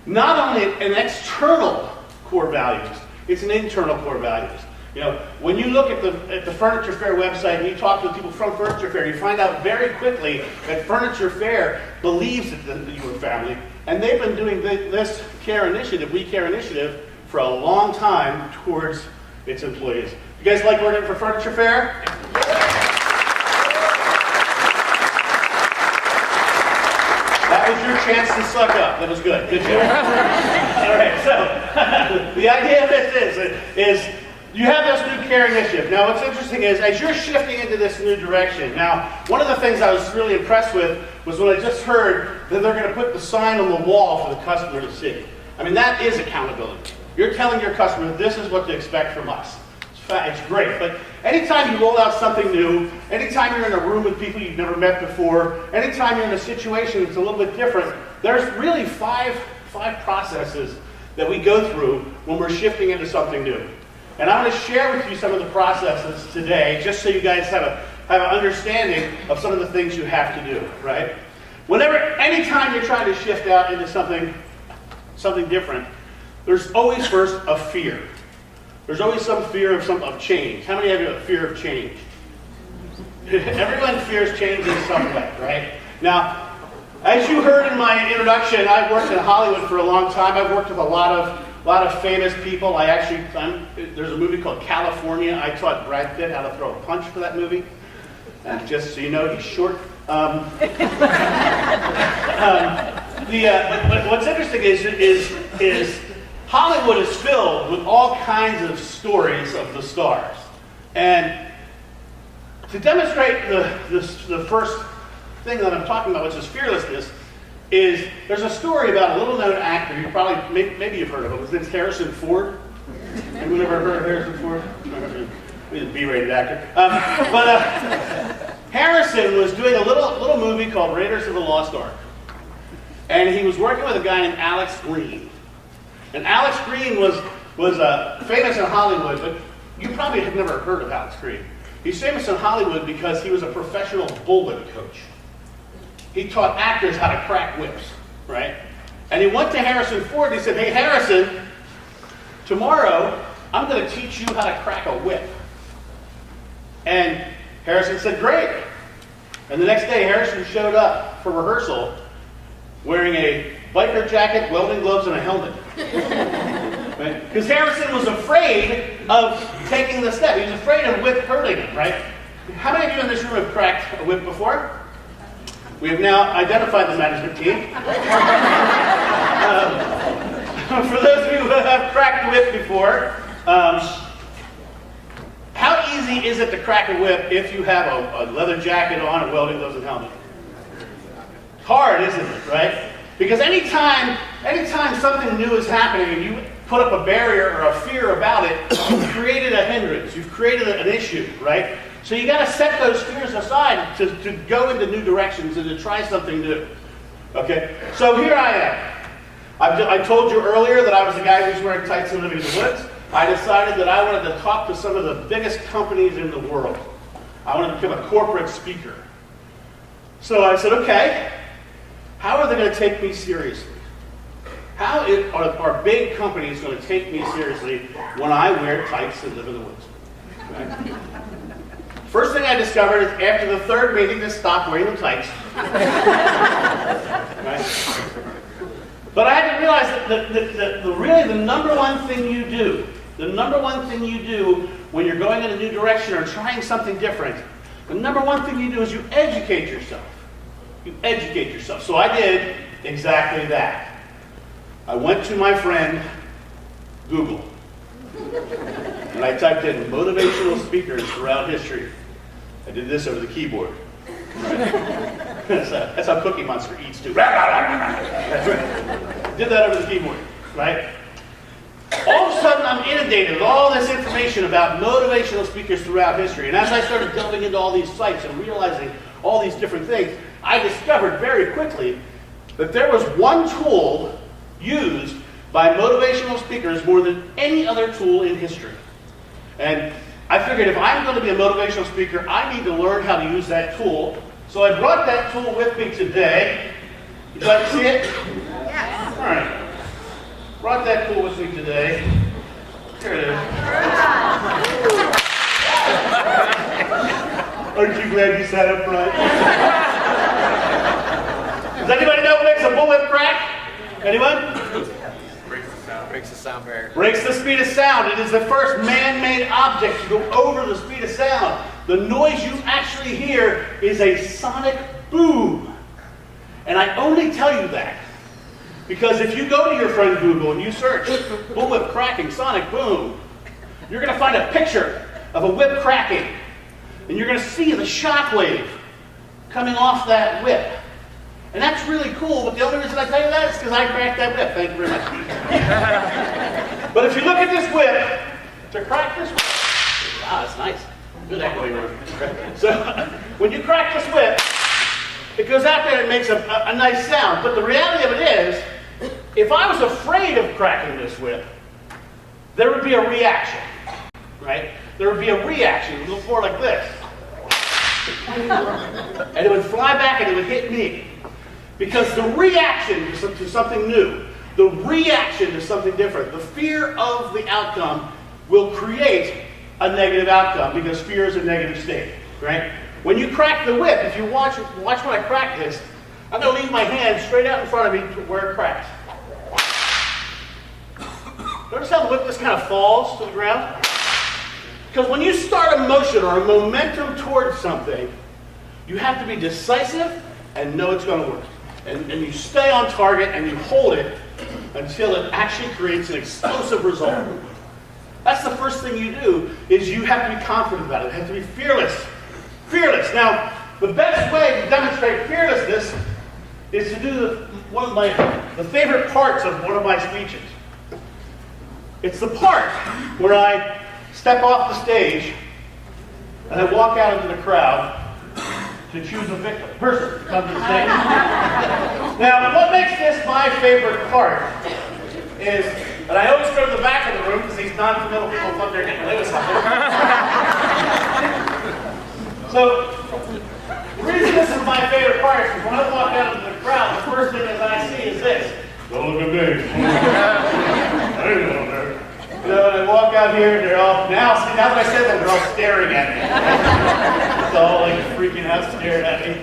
not only an external core values, it's an internal core values. When you look at the Furniture Fair website and you talk to the people from Furniture Fair, you find out very quickly that Furniture Fair believes that you are family, and they've been doing this care initiative, We Care initiative, for a long time towards its employees. You guys like working for Furniture Fair? That was your chance to suck up. That was good. Good job. All right, so the idea of this is you have this new care initiative. Now, what's interesting is, as you're shifting into this new direction, now, one of the things I was really impressed with was when I just heard that they're going to put the sign on the wall for the customer to see. I mean, that is accountability. You're telling your customer, this is what to expect from us. It's great, but anytime you roll out something new, anytime you're in a room with people you've never met before, anytime you're in a situation that's a little bit different, there's really five processes that we go through when we're shifting into something new. And I'm going to share with you some of the processes today, just so you guys have an understanding of some of the things you have to do, right? Anytime you're trying to shift out into something different, there's always first a fear. There's always some fear of change. How many of you have a fear of change? Everyone fears change in some way, right? Now, as you heard in my introduction, I've worked in Hollywood for a long time. I've worked with a lot of famous people. There's a movie called California. I taught Brad Pitt how to throw a punch for that movie. And just so you know, he's short, What's interesting is Hollywood is filled with all kinds of stories of the stars. And to demonstrate the first thing that I'm talking about, which is fearlessness, is there's a story about a little-known actor. You probably, maybe you've heard of him. His name's Harrison Ford. Anyone ever heard of Harrison Ford? He's a B-rated actor. Harrison was doing a little movie called Raiders of the Lost Ark. And he was working with a guy named Alex Green. And Alex Green was famous in Hollywood, but you probably have never heard of Alex Green. He's famous in Hollywood because he was a professional bowling coach. He taught actors how to crack whips, right? And he went to Harrison Ford and he said, "Hey, Harrison, tomorrow I'm going to teach you how to crack a whip." And Harrison said, "Great." And the next day, Harrison showed up for rehearsal wearing a biker jacket, welding gloves, and a helmet. Right? Because Harrison was afraid of taking the step. He was afraid of whip hurting him, right? How many of you in this room have cracked a whip before? We have now identified the management team. For those of you who have cracked a whip before, how easy is it to crack a whip if you have a leather jacket on, a welding gloves, and helmet? Hard, isn't it, right? Because anytime something new is happening and you put up a barrier or a fear about it, you've created a hindrance, you've created an issue, right? So you got to set those fears aside to go into new directions and to try something new. Okay? So here I am. I told you earlier that I was the guy who's wearing tights and living in the woods. I decided that I wanted to talk to some of the biggest companies in the world. I wanted to become a corporate speaker. So I said, okay, how are they going to take me seriously? How are big companies going to take me seriously when I wear tights and live in the woods? Right? First thing I discovered is after the third meeting to stop wearing the tights. Right? But I had to realize that really the number one thing you do when you're going in a new direction or trying something different, the number one thing you do is you educate yourself. You educate yourself. So I did exactly that. I went to my friend Google. And I typed in motivational speakers throughout history. I did this over the keyboard. Right? That's how Cookie Monster eats too. That's right. Did that over the keyboard, right? All of a sudden, I'm inundated with all this information about motivational speakers throughout history. And as I started delving into all these sites and realizing all these different things, I discovered very quickly that there was one tool used by motivational speakers more than any other tool in history. And I figured if I'm going to be a motivational speaker, I need to learn how to use that tool. So I brought that tool with me today. Would you like to see it? Yes. All right. Brought that tool with me today. Here it is. Aren't you glad you sat up front? Does anybody know what makes a bullwhip crack? Anyone? Breaks the sound barrier. Breaks the speed of sound. It is the first man-made object to go over the speed of sound. The noise you actually hear is a sonic boom. And I only tell you that because if you go to your friend Google and you search bullwhip cracking sonic boom, you're going to find a picture of a whip cracking. And you're going to see the shock wave coming off that whip. And that's really cool, but the only reason I tell you that is because I cracked that whip. Thank you very much. But if you look at this whip, to crack this whip, that's nice. Good echoing room. So when you crack this whip, it goes out there and makes a nice sound. But the reality of it is, if I was afraid of cracking this whip, there would be a reaction, right? There would be a reaction. It would look more like this. And it would fly back and it would hit me. Because the reaction to something new, the reaction to something different, the fear of the outcome will create a negative outcome because fear is a negative state, right? When you crack the whip, if you watch when I crack this, I'm going to leave my hand straight out in front of me to where it cracks. Notice how the whip just kind of falls to the ground? Because when you start a motion or a momentum towards something, You have to be decisive and know it's going to work. And you stay on target and you hold it until it actually creates an explosive result. That's the first thing you do, is you have to be confident about it. You have to be fearless. Fearless. Now, the best way to demonstrate fearlessness is to do one of the favorite parts of one of my speeches. It's the part where I step off the stage and I walk out into the crowd to choose a person to come to the stage. Now, what makes this my favorite part is, and I always go to the back of the room because these non-committal people come up there getting away with something. So, the reason this is my favorite part is when I walk out into the crowd, the first thing that I see is this. Don't look at me. I ain't going there. You know, and I walk out here, and they're all, now that I said that, they're all staring at me. It's all like freaking out, staring at me.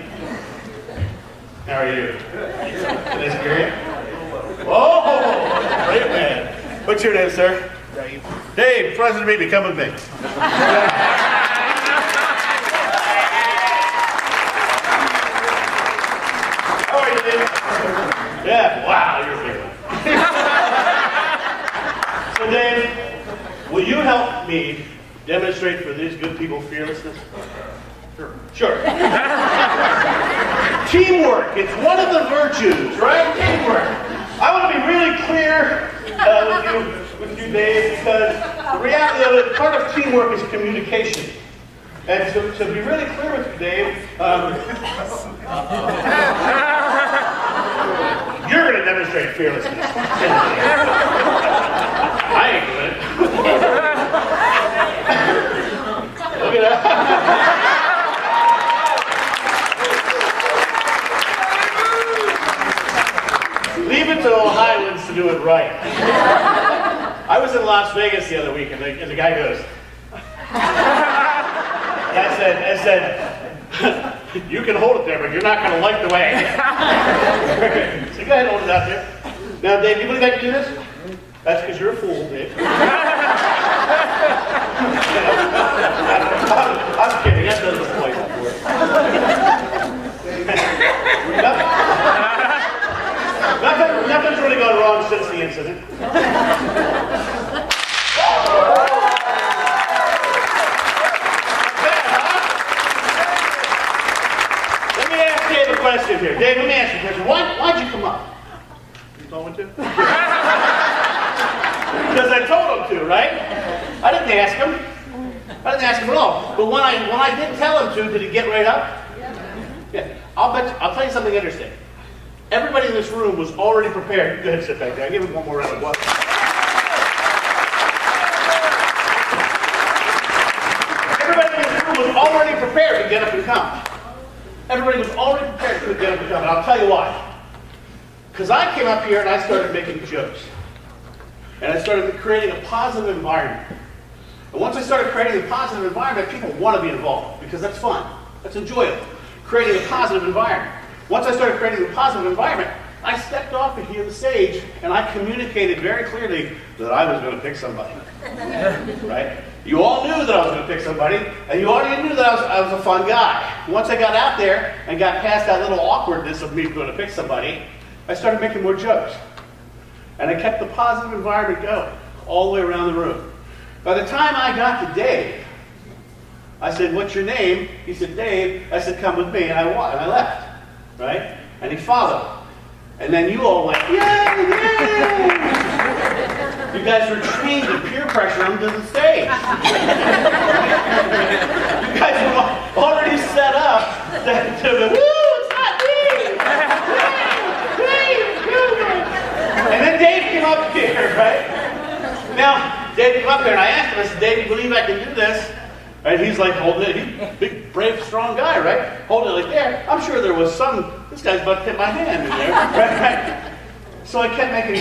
How are you? Did I scare you? Oh, great man. What's your name, sir? Dave. Dave, President Mead, come with me. How are you, Dave? Yeah, wow, you're a big one. So, Dave, will you help me demonstrate for these good people fearlessness? Sure. Teamwork. It's one of the virtues, right? Teamwork. I want to be really clear with you, Dave, because the reality of it, part of teamwork is communication. And to be really clear with you, Dave, you're going to demonstrate fearlessness. I ain't doing it. Look at that. Leave it to the Ohioans to do it right. I was in Las Vegas the other week, and the guy goes, I said, you can hold it there, but you're not going to like the way I get it. So go ahead and hold it out there. Now, Dave, you believe I can do this? That's because you're a fool, Dave. I'm kidding. That doesn't play before. Nothing's really gone wrong since the incident. Let me ask Dave a question here. Dave, let me ask you a question. Why'd you come up? You told me to? Because I told him to, right? I didn't ask him. I didn't ask him at all. But when I did tell him to, did he get right up? Yeah. I'll tell you something interesting. Everybody in this room was already prepared. Go ahead and sit back there. I'll give him one more round of applause. Everybody in this room was already prepared to get up and come. Everybody was already prepared to get up and come. And I'll tell you why. Because I came up here and I started making jokes. And I started creating a positive environment. And once I started creating a positive environment, people want to be involved because that's fun. That's enjoyable. Creating a positive environment. Once I started creating a positive environment, I stepped off here on the stage and I communicated very clearly that I was going to pick somebody. Right? You all knew that I was going to pick somebody, and you already knew that I was a fun guy. Once I got out there and got past that little awkwardness of me going to pick somebody, I started making more jokes. And I kept the positive environment going all the way around the room. By the time I got to Dave, I said, "What's your name?" He said, "Dave." I said, "Come with me," and I left. Right? And he followed. And then you all went, "Yay, yay!" You guys were trained to peer pressure him to the stage. You guys were already set up to the, "Woo, it's not me! And then Dave came up here, right? Now, Dave came up here and I asked him, I said, "Dave, you believe I can do this?" And he's like holding it. He's a big, brave, strong guy, right? Holding it like there. I'm sure there was this guy's about to hit my hand in there. Right? So I kept making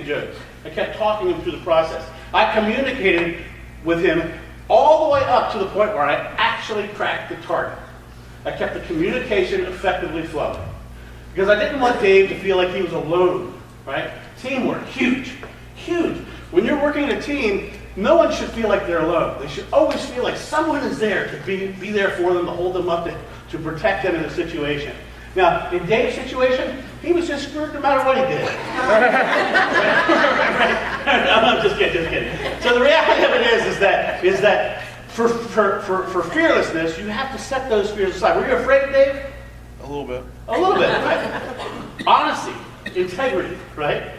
jokes. I kept talking him through the process. I communicated with him all the way up to the point where I actually cracked the target. I kept the communication effectively flowing. Because I didn't want Dave to feel like he was alone, right? Teamwork, huge, huge. When you're working in a team, no one should feel like they're alone. They should always feel like someone is there to be there for them, to hold them up, to protect them in a situation. Now, in Dave's situation, he was just screwed no matter what he did. I'm just kidding. So the reality of it is that for fearlessness, you have to set those fears aside. Were you afraid, Dave? A little bit. A little bit, right? Honesty, integrity, right?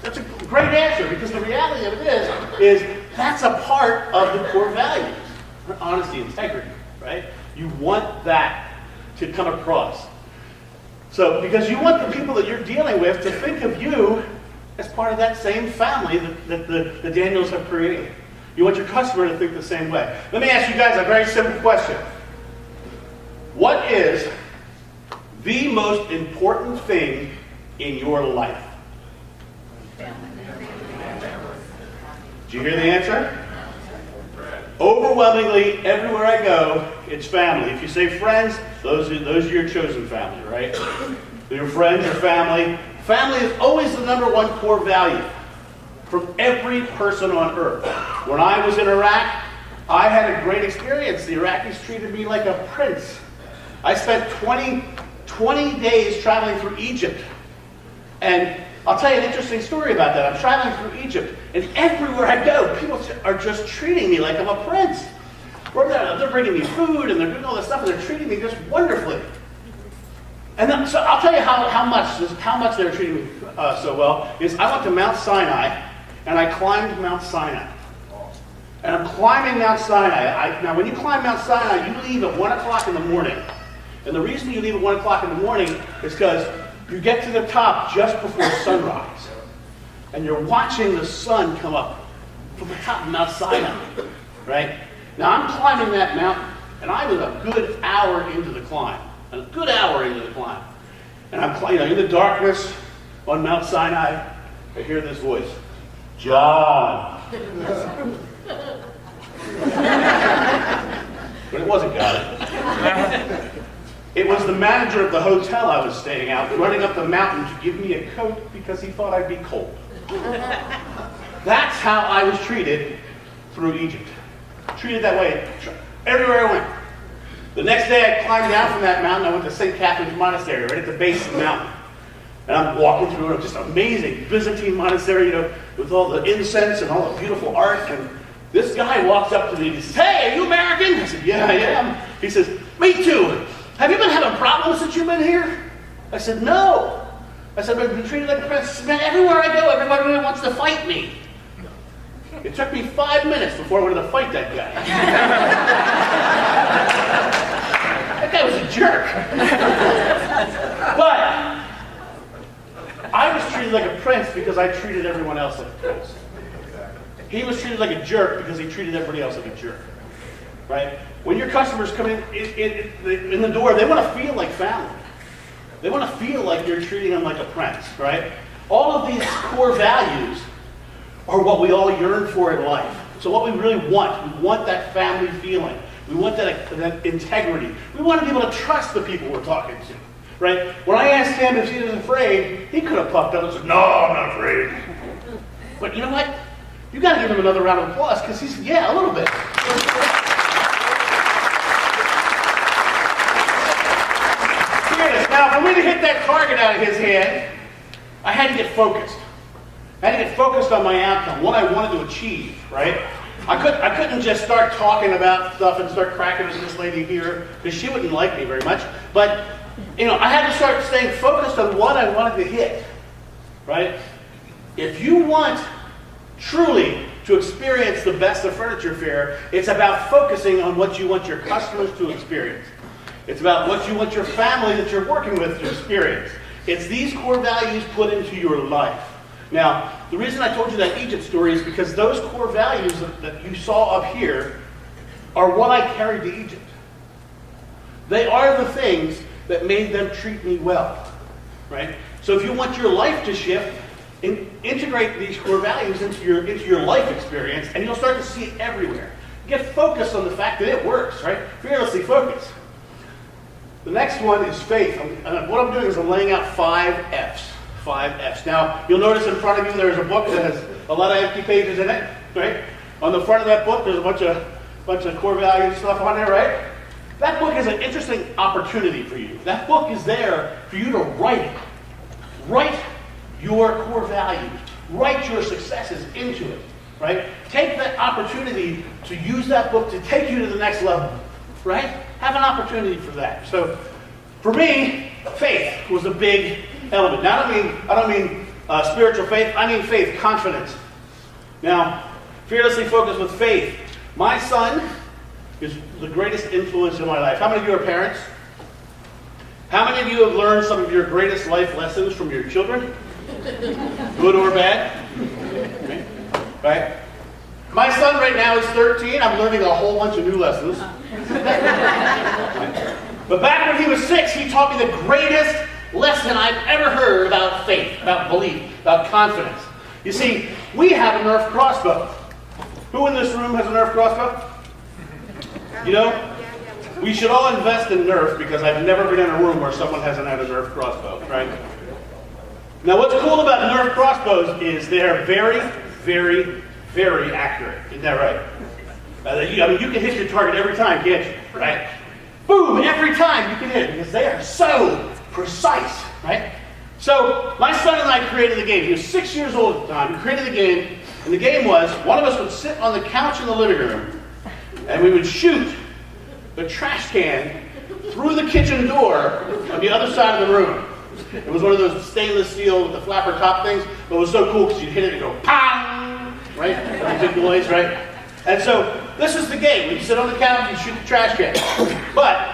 That's a great answer, because the reality of it is that's a part of the core values. Honesty, integrity, right? You want that to come across. So, because you want the people that you're dealing with to think of you as part of that same family that the Daniels have created. You want your customer to think the same way. Let me ask you guys a very simple question. What is the most important thing in your life? Did you hear the answer? Overwhelmingly, everywhere I go, it's family. If you say friends, those are your chosen family, right? Your friends, your family. Family is always the number one core value from every person on earth. When I was in Iraq, I had a great experience. The Iraqis treated me like a prince. I spent 20 days traveling through Egypt. And I'll tell you an interesting story about that. I'm traveling through Egypt, and everywhere I go, people are just treating me like I'm a prince. They're bringing me food, and they're doing all this stuff, and they're treating me just wonderfully. And then, so I'll tell you how much they're treating me so well. Is I went to Mount Sinai, and I climbed Mount Sinai. And I'm climbing Mount Sinai. Now, when you climb Mount Sinai, you leave at 1 o'clock in the morning. And the reason you leave at 1 o'clock in the morning is because you get to the top just before sunrise. And you're watching the sun come up from the top of Mount Sinai, right? Now, I'm climbing that mountain, and I was a good hour into the climb. And I'm in the darkness on Mount Sinai, I hear this voice, John. But it wasn't God. It was the manager of the hotel I was staying at, running up the mountain to give me a coat because he thought I'd be cold. That's how I was treated through Egypt. Treated that way everywhere I went. The next day I climbed down from that mountain. I went to St. Catherine's Monastery, right at the base of the mountain. And I'm walking through a just amazing Byzantine monastery, with all the incense and all the beautiful art. And this guy walks up to me and he says, "Hey, are you American?" I said, "Yeah, I am." He says, "Me too. Have you been having problems since you've been here?" I said, "No." I said, "I've been treated like a prince." He said, "Man, everywhere I go, everybody wants to fight me." It took me 5 minutes before I wanted to fight that guy. That guy was a jerk. But I was treated like a prince because I treated everyone else like a prince. He was treated like a jerk because he treated everybody else like a jerk. Right? When your customers come in the door, they want to feel like family. They want to feel like you're treating them like a prince, right? All of these core values are what we all yearn for in life. So what we really want, we want that family feeling. We want that integrity. We want to be able to trust the people we're talking to, right? When I asked him if he was afraid, he could have puffed up and said, "No, I'm not afraid." But you know what? You got to give him another round of applause because he's, yeah, a little bit. Now, for me to hit that target out of his head, I had to get focused. I had to get focused on my outcome, what I wanted to achieve, right? I couldn't just start talking about stuff and start cracking with this lady here, because she wouldn't like me very much. But, I had to start staying focused on what I wanted to hit, right? If you want truly to experience the best of Furniture Fair, it's about focusing on what you want your customers to experience. It's about what you want your family that you're working with to experience. It's these core values put into your life. Now, the reason I told you that Egypt story is because those core values that you saw up here are what I carried to Egypt. They are the things that made them treat me well, right? So if you want your life to shift, integrate these core values into your life experience, and you'll start to see it everywhere. Get focused on the fact that it works, right? Fearlessly focus. The next one is faith. What I'm doing is I'm laying out 5 F's. 5 F's. Now, you'll notice in front of you there's a book that has a lot of empty pages in it, right? On the front of that book, there's a bunch of core values stuff on there, right? That book is an interesting opportunity for you. That book is there for you to write it. Write your core values. Write your successes into it, right? Take that opportunity to use that book to take you to the next level, right? Have an opportunity for that. So, for me, faith was a big element. Now, I don't mean spiritual faith. I mean faith, confidence. Now, fearlessly focused with faith. My son is the greatest influence in my life. How many of you are parents? How many of you have learned some of your greatest life lessons from your children? Good or bad? Right? My son right now is 13. I'm learning a whole bunch of new lessons. But back when he was 6, he taught me the greatest lesson I've ever heard about faith, about belief, about confidence. You see, we have a Nerf crossbow. Who in this room has a Nerf crossbow? You know, we should all invest in Nerf because I've never been in a room where someone hasn't had a Nerf crossbow, right? Now, what's cool about Nerf crossbows is they're very, very, very accurate. Isn't that right? You can hit your target every time, can't you? Right? Boom! Every time you can hit it because they are so precise, right? So, my son and I created the game. He was 6 years old at the time. We created the game, and the game was one of us would sit on the couch in the living room, and we would shoot the trash can through the kitchen door on the other side of the room. It was one of those stainless steel with the flapper top things, but it was so cool because you'd hit it and go, pong! Right? That big noise, right? And so, this is the game. You sit on the couch, you shoot the trash can. But,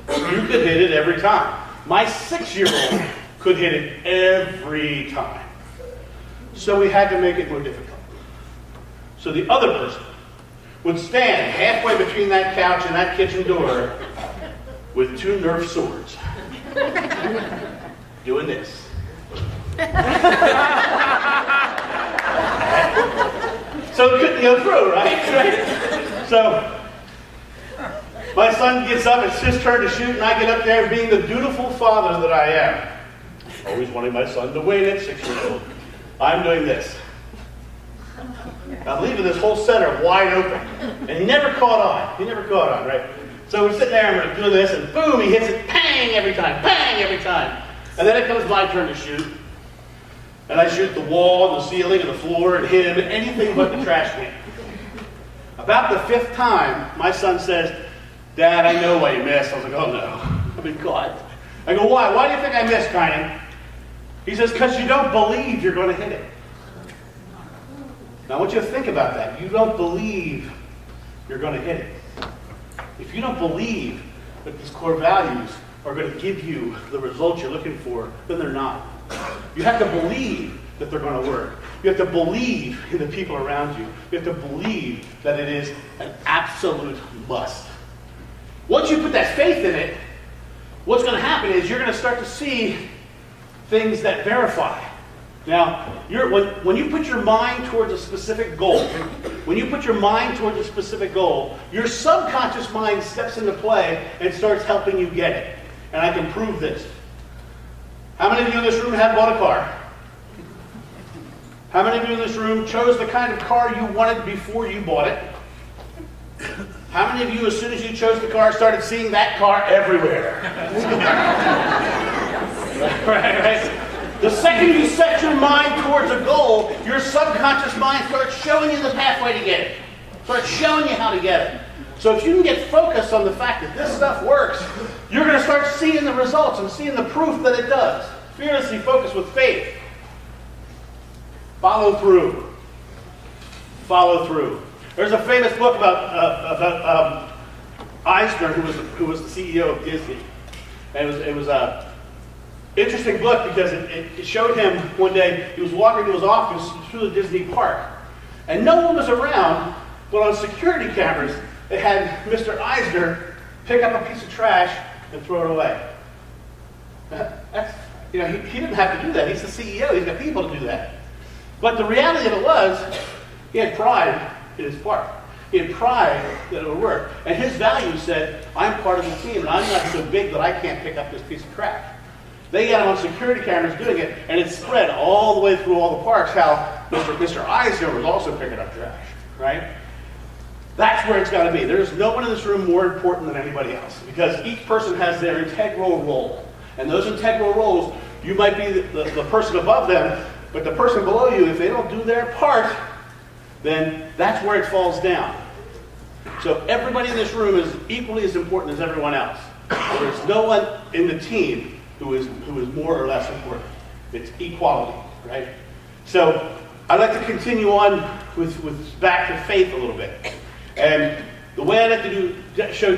you could hit it every time. My 6-year-old could hit it every time. So we had to make it more difficult. So the other person would stand halfway between that couch and that kitchen door with 2 Nerf swords. Doing this. So it couldn't go through, right? So my son gets up, it's his turn to shoot, and I get up there being the dutiful father that I am. Always wanting my son to win at 6 years old. I'm doing this. I'm leaving this whole center wide open. And he never caught on. He never caught on, right? So we're sitting there and we're doing this, and boom, he hits it, bang, every time, bang, every time. And then it comes my turn to shoot. And I shoot the wall, and the ceiling, and the floor, and him, anything but the trash can. About the 5th time, my son says, Dad, I know why you missed. I was like, oh no, I've been caught. I go, why? Why do you think I missed, Kynan? He says, because you don't believe you're going to hit it. Now I want you to think about that. You don't believe you're going to hit it. If you don't believe that these core values are going to give you the results you're looking for, then they're not. You have to believe that they're going to work. You have to believe in the people around you. You have to believe that it is an absolute must. Once you put that faith in it, what's going to happen is you're going to start to see things that verify. Now, when you put your mind towards a specific goal, your subconscious mind steps into play and starts helping you get it. And I can prove this. How many of you in this room have bought a car? How many of you in this room chose the kind of car you wanted before you bought it? How many of you, as soon as you chose the car, started seeing that car everywhere? right. The second you set your mind towards a goal, your subconscious mind starts showing you the pathway to get it. Starts showing you how to get it. So if you can get focused on the fact that this stuff works, you're going to start seeing the results and seeing the proof that it does. Fearlessly focus with faith. Follow through. Follow through. There's a famous book about Eisner, who was the CEO of Disney. And it was a interesting book because it showed him one day, he was walking to his office through the Disney park. And no one was around, but on security cameras, it had Mr. Eisner pick up a piece of trash and throw it away. He didn't have to do that. He's the CEO. He's got people to do that. But the reality of it was, he had pride in his park. He had pride that it would work. And his values said, I'm part of the team, and I'm not so big that I can't pick up this piece of trash. They got him on security cameras doing it, and it spread all the way through all the parks how Mr. Eisner was also picking up trash. right? That's where it's got to be. There's no one in this room more important than anybody else because each person has their integral role. And those integral roles, you might be the person above them, but the person below you, if they don't do their part, then that's where it falls down. So everybody in this room is equally as important as everyone else. There's no one in the team who is more or less important. It's equality, right? So I'd like to continue on with back to faith a little bit. And the way I'd like to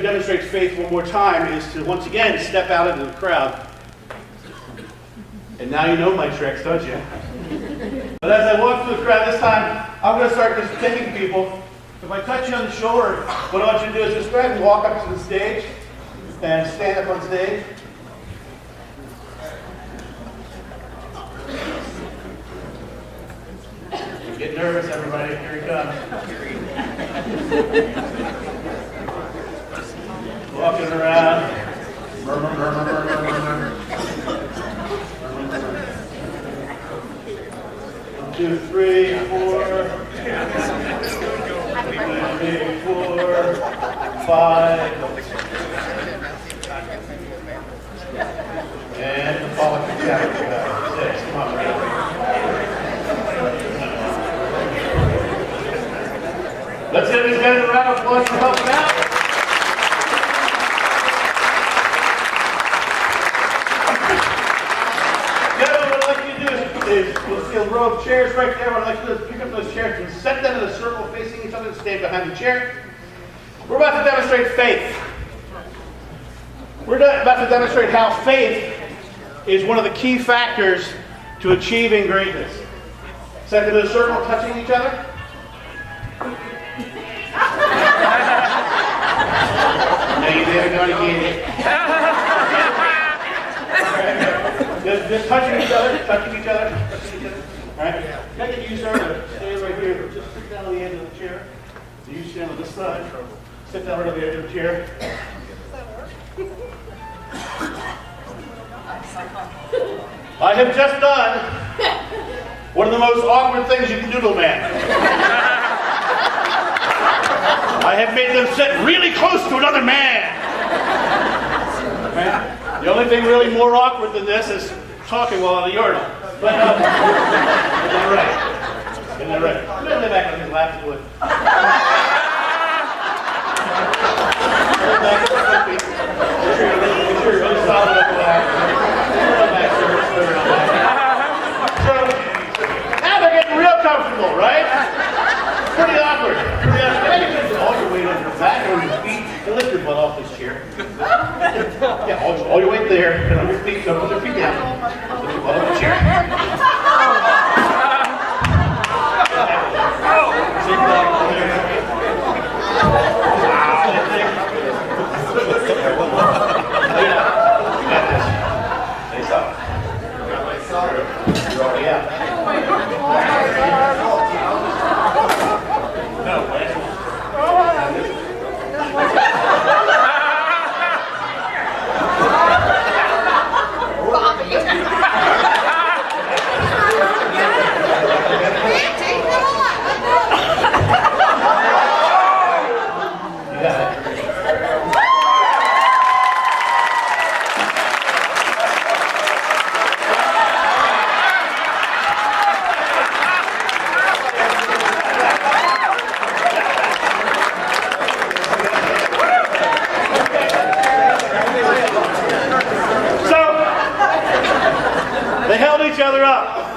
demonstrate faith one more time is to once again step out into the crowd. And now you know my tricks, don't you? But as I walk through the crowd this time, I'm going to start just picking people. If I touch you on the shoulder, what I want you to do is just go ahead and walk up to the stage and stand up on stage. Get nervous, everybody. Here he comes. Walking around. Murmur, murmur, murmur, murmur. 1, 2, 3, 4. 3, 4, 5. And the following chapter. 6. Come on, man. Let's give these guys a round of applause for helping out. Now, what I'd like you to do is you'll see a row of chairs right there. What I'd like you to do is pick up those chairs and set them in a circle facing each other and stand behind the chair. We're about to demonstrate faith. We're about to demonstrate how faith is one of the key factors to achieving greatness. Set them in a circle, touching each other. Just touching each other, touching each other. All right? Can I get you, sir, to stand right here? Just sit down on the edge of the chair. So you stand on this side. Sit down right on the edge of the chair. I have just done one of the most awkward things you can do to a man. I have made them sit really close to another man. Okay? The only thing really more awkward than this is talking while on the urinal. But, isn't that right? Isn't that right? I'm going to lay back on his lap if you would. Lay back on your feet. Make sure you're really solid up the lap. Lay back, sir. So, now they're getting real comfortable, right? Pretty awkward. Pretty awkward. I can just all your weight on your back or on your feet and lift your butt off this chair. Yeah, all your weight there and on your feet. So put your feet down. Lift your butt off the chair. You're already out.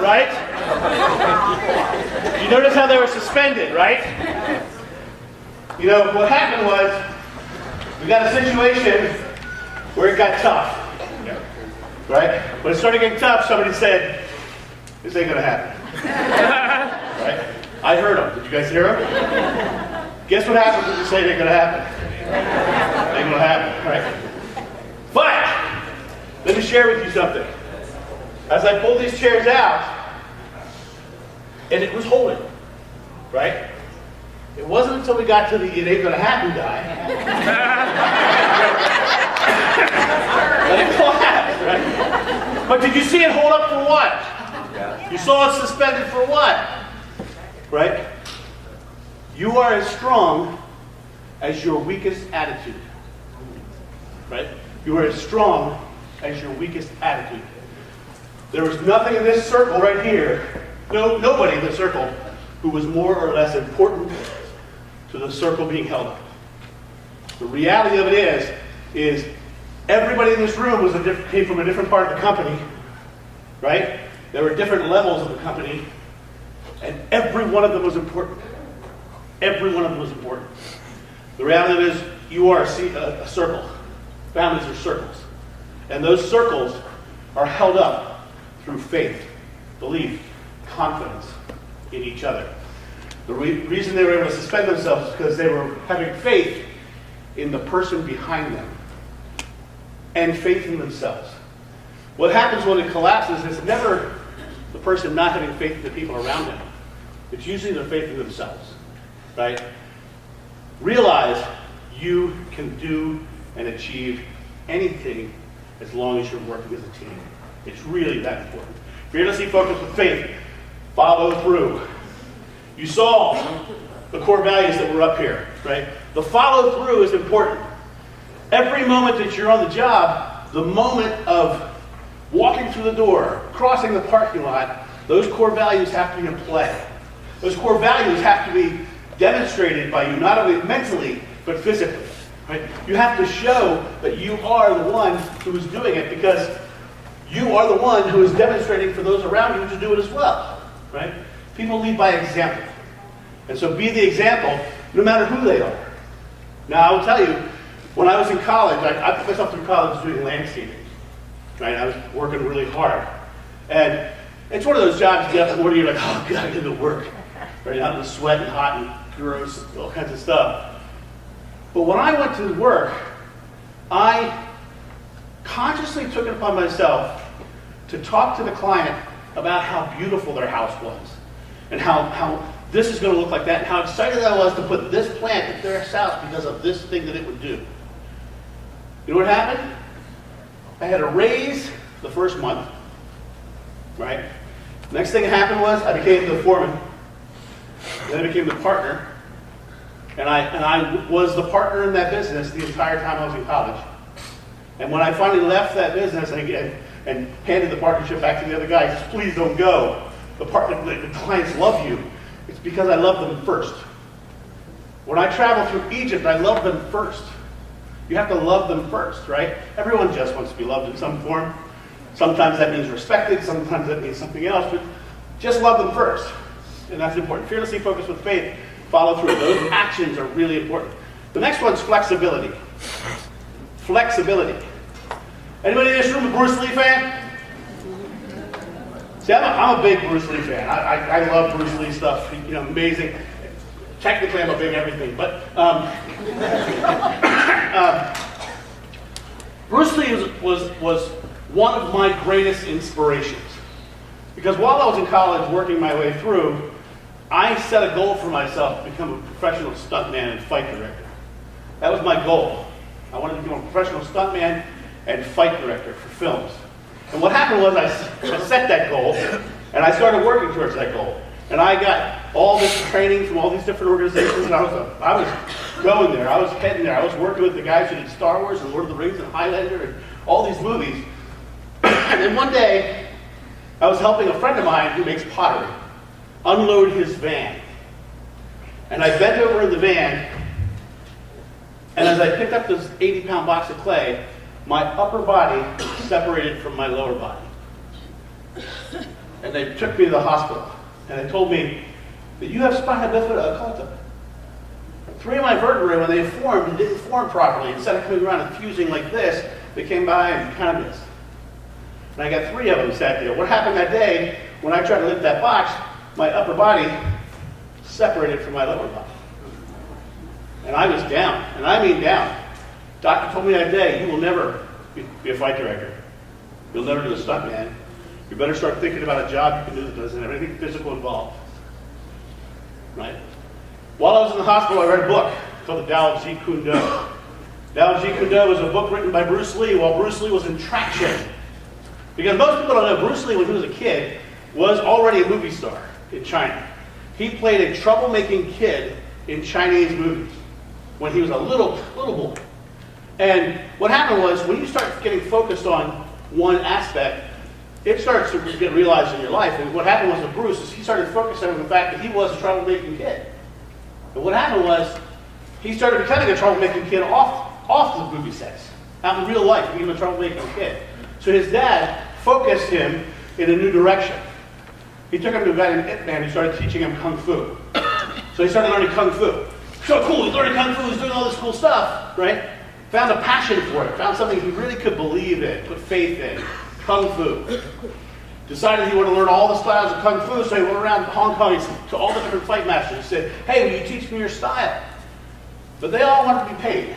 Right? You notice how they were suspended, right? You know, what happened was, we got a situation where it got tough. Right? When it started getting tough, somebody said, this ain't gonna happen. Right? I heard them. Did you guys hear them? Guess what happens when you say it ain't gonna happen? It ain't gonna happen, right? But, let me share with you something. As I pulled these chairs out, and it was holding, right? It wasn't until we got to the it ain't gonna happen guy that it collapsed, right? But did you see it hold up for what? You saw it suspended for what? Right? You are as strong as your weakest attitude. Right? You are as strong as your weakest attitude. There was nothing in this circle right here, nobody in the circle who was more or less important to the circle being held up. The reality of it is everybody in this room came from a different part of the company, right? There were different levels of the company, and every one of them was important. Every one of them was important. The reality of it is you are a circle. Families are circles. And those circles are held up through faith, belief, confidence in each other. The reason they were able to suspend themselves is because they were having faith in the person behind them and faith in themselves. What happens when it collapses is never the person not having faith in the people around them. It's usually their faith in themselves, right? Realize you can do and achieve anything as long as you're working as a team. It's really that important. Fearlessly focused with faith. Follow through. You saw the core values that were up here, right? The follow through is important. Every moment that you're on the job, the moment of walking through the door, crossing the parking lot, those core values have to be in play. Those core values have to be demonstrated by you, not only mentally, but physically. Right? You have to show that you are the one who is doing it, because you are the one who is demonstrating for those around you to do it as well. Right? People lead by example. And so be the example no matter who they are. Now, I will tell you, when I was in college, I put myself through college doing landscaping. Right? I was working really hard. And it's one of those jobs you get up in the morning, you're like, oh, God, I get to work. Right? Out in the sweat and hot and gross, all kinds of stuff. But when I went to work, I consciously took it upon myself to talk to the client about how beautiful their house was, and how this is going to look like that, and how excited I was to put this plant in their house because of this thing that it would do. You know what happened? I had a raise the first month, right? Next thing that happened was I became the foreman. Then I became the partner. And I was the partner in that business the entire time I was in college. And when I finally left that business and handed the partnership back to the other guy, I said, please don't go. The clients love you. It's because I love them first. When I traveled through Egypt, I loved them first. You have to love them first, right? Everyone just wants to be loved in some form. Sometimes that means respected, sometimes that means something else, but just love them first. And that's important. Fearlessly focused with faith. Follow through. Those actions are really important. The next one's flexibility. Flexibility. Anybody in this room a Bruce Lee fan? See, I'm a big Bruce Lee fan. I love Bruce Lee stuff. You know, amazing. Technically, I'm a big everything, but Bruce Lee was one of my greatest inspirations. Because while I was in college working my way through, I set a goal for myself to become a professional stuntman and fight director. That was my goal. I wanted to become a professional stuntman and fight director for films. And what happened was I set that goal, and I started working towards that goal. And I got all this training from all these different organizations, and I was going there. I was heading there. I was working with the guys who did Star Wars and Lord of the Rings and Highlander and all these movies. And then one day, I was helping a friend of mine who makes pottery unload his van. And I bent over in the van, and as I picked up this 80-pound box of clay, my upper body separated from my lower body. And they took me to the hospital, and they told me that you have spina bifida occulta. 3 of my vertebrae, when they formed, didn't form properly. Instead of coming around and fusing like this, they came by and kind of missed. And I got 3 of them sat there. What happened that day, when I tried to lift that box, my upper body separated from my lower body. And I was down, and I mean down. Doctor told me that day, you will never be a fight director. You'll never do a stuntman. You better start thinking about a job you can do that doesn't have anything physical involved. Right? While I was in the hospital, I read a book called The Tao of Jeet Kune Do. Tao of Jeet Kune Do was a book written by Bruce Lee while Bruce Lee was in traction. Because most people don't know, Bruce Lee, when he was a kid, was already a movie star in China. He played a troublemaking kid in Chinese movies when he was a little boy. And what happened was, when you start getting focused on one aspect, it starts to get realized in your life. And what happened was with Bruce is he started focusing on the fact that he was a troublemaking kid. And what happened was he started becoming a troublemaking kid off the movie sets, out in real life, being a troublemaking kid. So his dad focused him in a new direction. He took him to a guy named Ip Man who started teaching him Kung Fu. So he started learning Kung Fu. So cool, he's learning Kung Fu, he's doing all this cool stuff, right? Found a passion for it, found something he really could believe in, put faith in. Kung Fu. Decided he wanted to learn all the styles of Kung Fu, so he went around Hong Kong to all the different fight masters and said, hey, will you teach me your style? But they all wanted to be paid.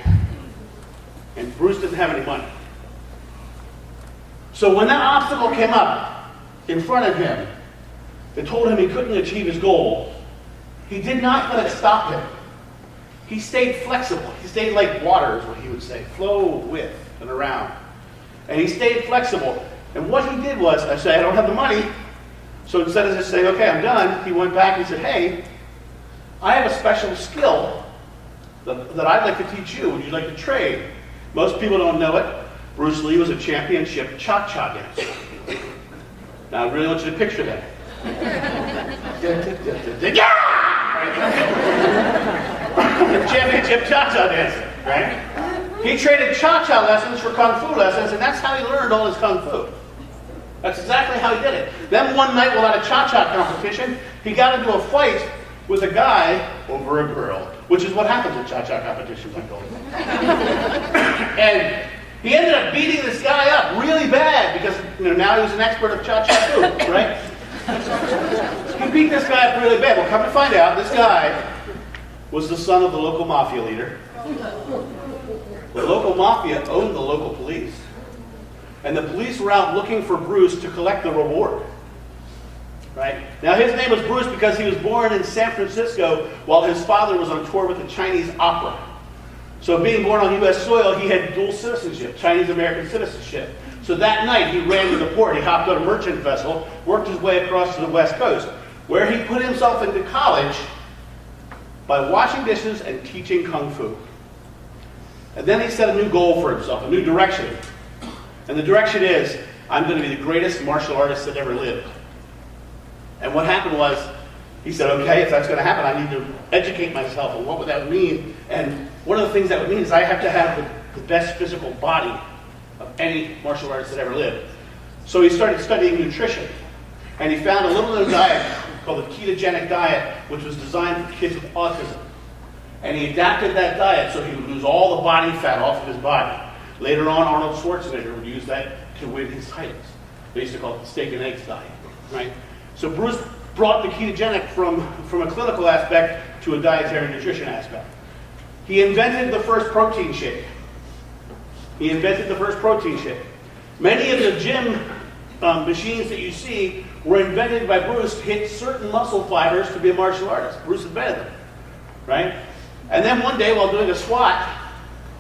And Bruce didn't have any money. So when that obstacle came up in front of him, that told him he couldn't achieve his goal, he did not let it stop him. He stayed flexible. He stayed like water, is what he would say. Flow with and around. And he stayed flexible. And what he did was, I said, I don't have the money. So instead of just saying, okay, I'm done, he went back and said, hey, I have a special skill that I'd like to teach you. Would you like to trade? Most people don't know it. Bruce Lee was a championship cha-cha dancer. Now I really want you to picture that. Championship cha-cha dancer, right? He traded cha-cha lessons for Kung Fu lessons, and that's how he learned all his Kung Fu. That's exactly how he did it. Then one night while at a cha-cha competition, he got into a fight with a guy over a girl, which is what happens at cha-cha competitions, I'm told. And he ended up beating this guy up really bad because now he was an expert of cha-cha too, right? He beat this guy up really bad. Well, come to find out, this guy was the son of the local mafia leader. The local mafia owned the local police. And the police were out looking for Bruce to collect the reward. Right? Now his name was Bruce because he was born in San Francisco while his father was on tour with the Chinese opera. So being born on U.S. soil, he had dual citizenship, Chinese-American citizenship. So that night he ran to the port, he hopped on a merchant vessel, worked his way across to the West Coast, where he put himself into college by washing dishes and teaching Kung Fu. And then he set a new goal for himself, a new direction. And the direction is, I'm going to be the greatest martial artist that ever lived. And what happened was, he said, okay, if that's going to happen, I need to educate myself on what would that mean. And one of the things that would mean is I have to have the best physical body of any martial artist that ever lived. So he started studying nutrition. And he found a little known diet called the ketogenic diet, which was designed for kids with autism. And he adapted that diet so he would lose all the body fat off of his body. Later on, Arnold Schwarzenegger would use that to win his titles. They used to call it the steak and eggs diet, right? So Bruce brought the ketogenic from a clinical aspect to a dietary nutrition aspect. He invented the first protein shake. Many of the gym machines that you see were invented by Bruce to hit certain muscle fibers to be a martial artist. Bruce invented them, right? And then one day while doing a squat,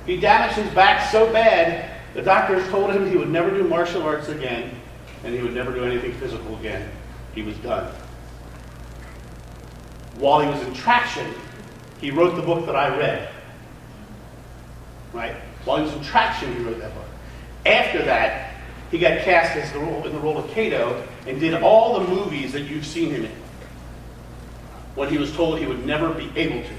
he damaged his back so bad, the doctors told him he would never do martial arts again, and he would never do anything physical again. He was done. While he was in traction, he wrote the book that I read. Right? While he was in traction, he wrote that book. After that, he got cast as in the role of Kato and did all the movies that you've seen him in. When he was told he would never be able to.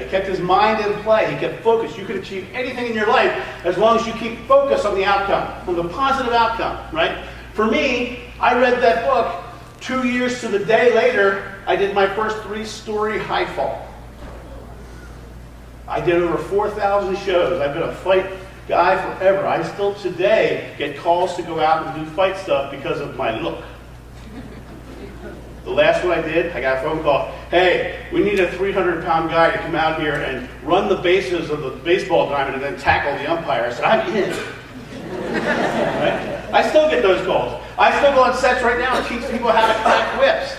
He kept his mind in play. He kept focused. You can achieve anything in your life as long as you keep focused on the outcome, on the positive outcome, right? For me, I read that book. 2 years to the day later, I did my first 3-story high fall. I did over 4,000 shows. I've been a fight guy forever. I still today get calls to go out and do fight stuff because of my look. The last one I did, I got a phone call. Hey, we need a 300-pound guy to come out here and run the bases of the baseball diamond and then tackle the umpire. I said, I'm in. Right? I still get those calls. I still go on sets right now and teach people how to crack whips.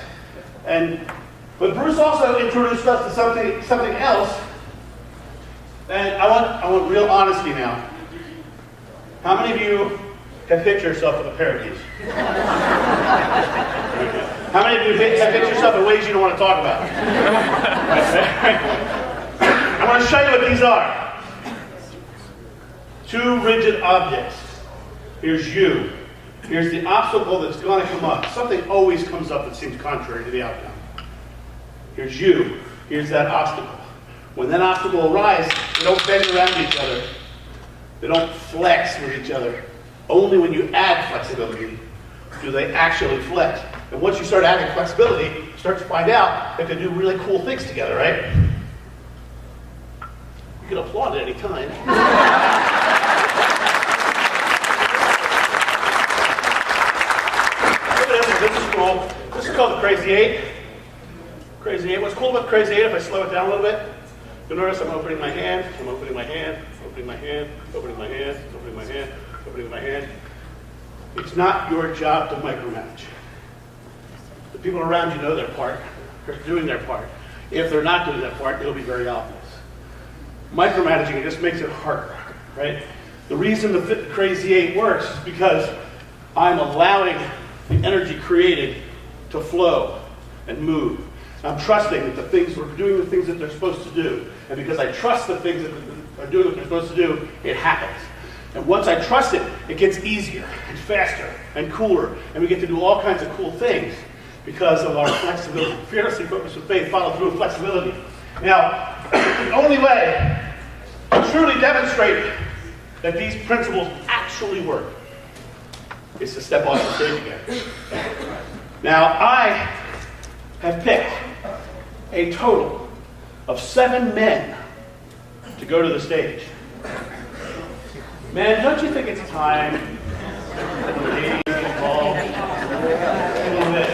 But Bruce also introduced us to something else. And I want real honesty now. How many of you have hit yourself with a pair of these? How many of you have hit yourself in ways you don't want to talk about? I want to show you what these are. Two rigid objects. Here's you. Here's the obstacle that's going to come up. Something always comes up that seems contrary to the outcome. Here's you. Here's that obstacle. When that obstacle arises, they don't bend around each other. They don't flex with each other. Only when you add flexibility do they actually flex. And once you start adding flexibility, you start to find out they can do really cool things together, right? You can applaud at any time. This is cool. This is called the Crazy 8. Crazy 8. What's cool about Crazy 8, if I slow it down a little bit, you'll notice I'm opening my hand, I'm opening my hand, opening my hand, opening my hand, opening my hand, opening my hand. It's not your job to micromanage. The people around you know their part. They're doing their part. If they're not doing their part, it'll be very obvious. Micromanaging just makes it harder, right? The reason the Crazy 8 works is because I'm allowing the energy created to flow and move. I'm trusting that the things are doing the things that they're supposed to do. And because I trust the things that are doing what they're supposed to do, it happens. And once I trust it, it gets easier and faster and cooler. And we get to do all kinds of cool things because of our flexibility. Fearlessly focused with faith, follow through with flexibility. Now, the only way to truly demonstrate that these principles actually work is to step off the stage again. Now, I have picked a total of 7 men to go to the stage. Man, don't you think it's time for the ladies to get involved in a little bit?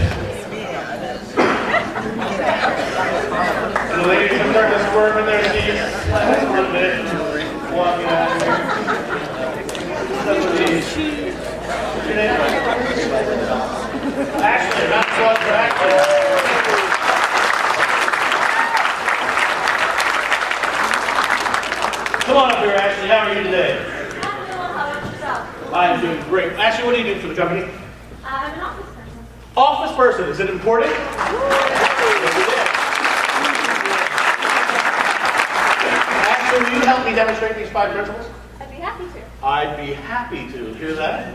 And the ladies have started to squirm in their seats a little bit, walking out of here. Some of these. What's your name? Ashley, not applause for Ashley. Come on up here, Ashley. How are you today? I'm doing great. Ashley, what do you do for the company? I'm an office person. Office person. Is it important? Ashley, will you help me demonstrate these 5 principles? I'd be happy to. I'd be happy to. Hear that?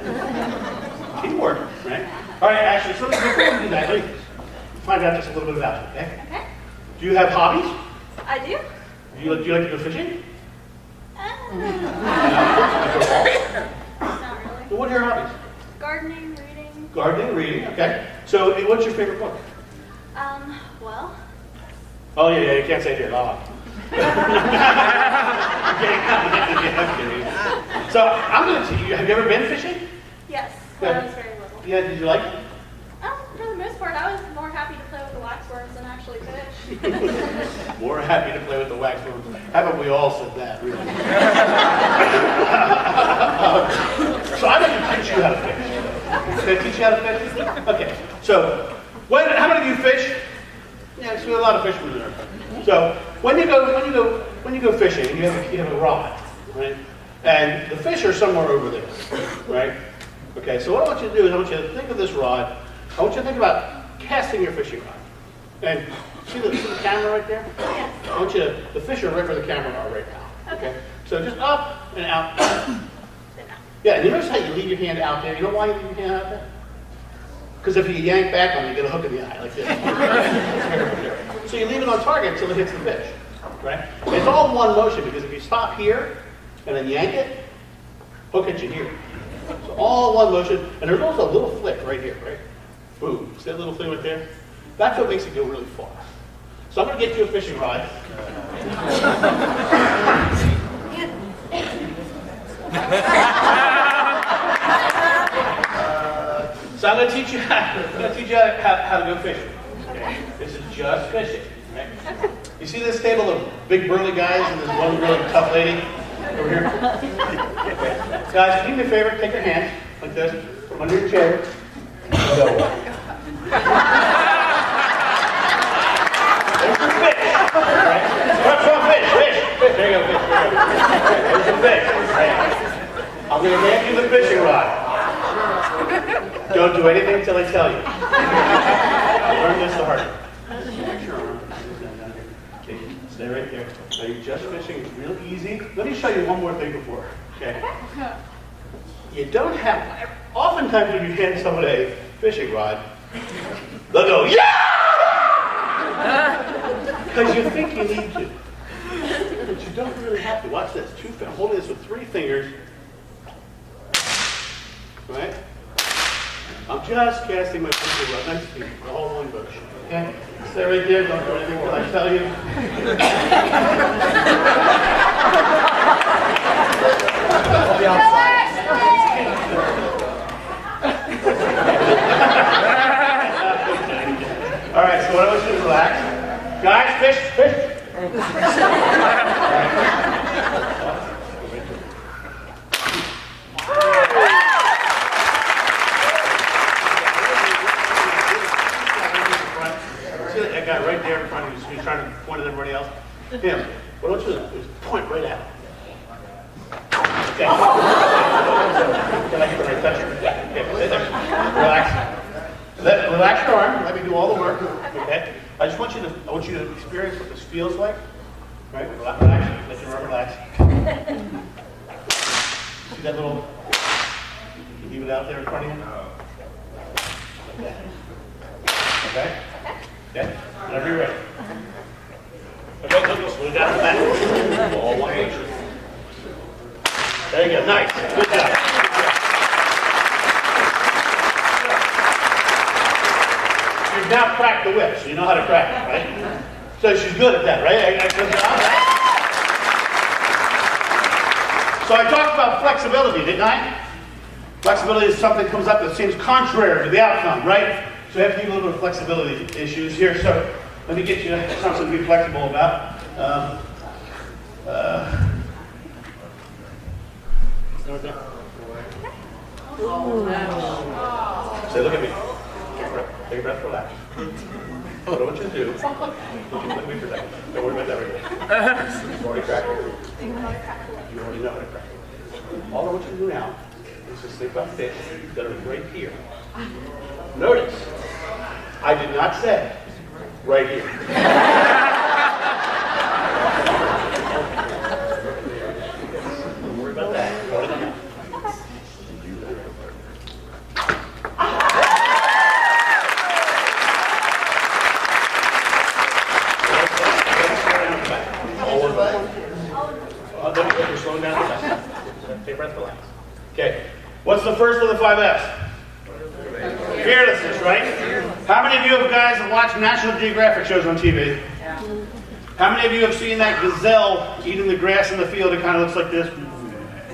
Teamwork, right? All right, Ashley, so before we do that, let me find out just a little bit about you, okay? Okay. Do you have hobbies? I do. Do you like to go fishing? Not really. Well, what are your hobbies? Gardening, reading. Gardening, reading, okay. So, what's your favorite book? Well. Oh, yeah, you can't say it here. I'm kidding. So, I'm going to teach you. Have you ever been fishing? Yes, when I was very little. Yeah, did you like it? For the most part, I was more happy to play with the waxworms than actually fish. More happy to play with the waxworms. Haven't we all said that, really? So I'm going to teach you how to fish. Can I teach you how to fish? Okay. So, how many of you fish? Yeah, so we have a lot of fishermen in there. So when you go fishing, you have a rod, right? And the fish are somewhere over there, right? Okay. So what I want you to do is I want you to think of this rod. I want you to think about casting your fishing rod. And see the camera right there? Yes. I want you to, the fish are right where the camera are right now. Okay. So just up and out. Yeah, you notice how you leave your hand out there? You know why you leave your hand out there? Because if you yank back on it, you get a hook in the eye, like this. So you leave it on target until it hits the fish, right? It's all one motion, because if you stop here and then yank it, hook hits you here. So all one motion, and there's also a little flick right here, right? Boom. See that little thing right there? That's what makes it go really far. So I'm going to get you a fishing rod. So I'm going to teach you how to go fishing. Okay? This is just fishing. Right? You see this table of big burly guys and this one really tough lady over here? Okay. Guys, do me a favor. Take your hands like this. Put them under your chair. Go. There's some fish. Right? Fish. There you go, fish. There's some fish. Right? I'm going to hand you the fishing rod. Don't do anything until I tell you. learn this the hard way. Relax your arm. Okay, stay right there. Now you're just fishing. It's real easy. Let me show you one more thing before. Okay. You don't have. Oftentimes when you hand someone a fishing rod, they'll go, yeah! Because you think you need to. But you don't really have to. Watch this. I'm holding this with 3 fingers. Right? I'm just casting my fishing rod. Nice to all one bush. Okay? Stay right there. Don't do anything until I tell you. I'll be outside. All right, so what I want you to do is relax. Guys, fish. See that guy right there in front of you, so he's trying to point at everybody else? Him. What I want you to do is point right at him. Okay. Can I touch you? Okay, sit there. Relax. Relax your arm. Let me do all the work. Okay. I want you to experience what this feels like. Right? Relax. Let your arm relax. See that little? You leave it out there in front of you. Okay. Okay. Whenever you're ready. Okay. Look. Slow down the back. All one motion. There you go. Nice. Good job. You've now cracked the whip, so you know how to crack it, right? So she's good at that, right? Good job. So I talked about flexibility, didn't I? Flexibility is something that comes up that seems contrary to the outcome, right? So we have to do a little bit of flexibility issues here. So let me get you something to be flexible about. Say, look at me. Take a breath, relax. What I want you to do, look at me for a second. Don't worry about that right now. You've already cracked it. You already know how to crack it. All I want you to do now is just think about fish that are right here. Notice, I did not say right here. Don't worry about that. Go to the mouth. You're slowing down the back. Take a breath, relax. Okay. What's the first of the 5 F's? Fearlessness, right? How many of you guys have watched National Geographic shows on TV? Yeah. How many of you have seen that gazelle eating the grass in the field? It kind of looks like this.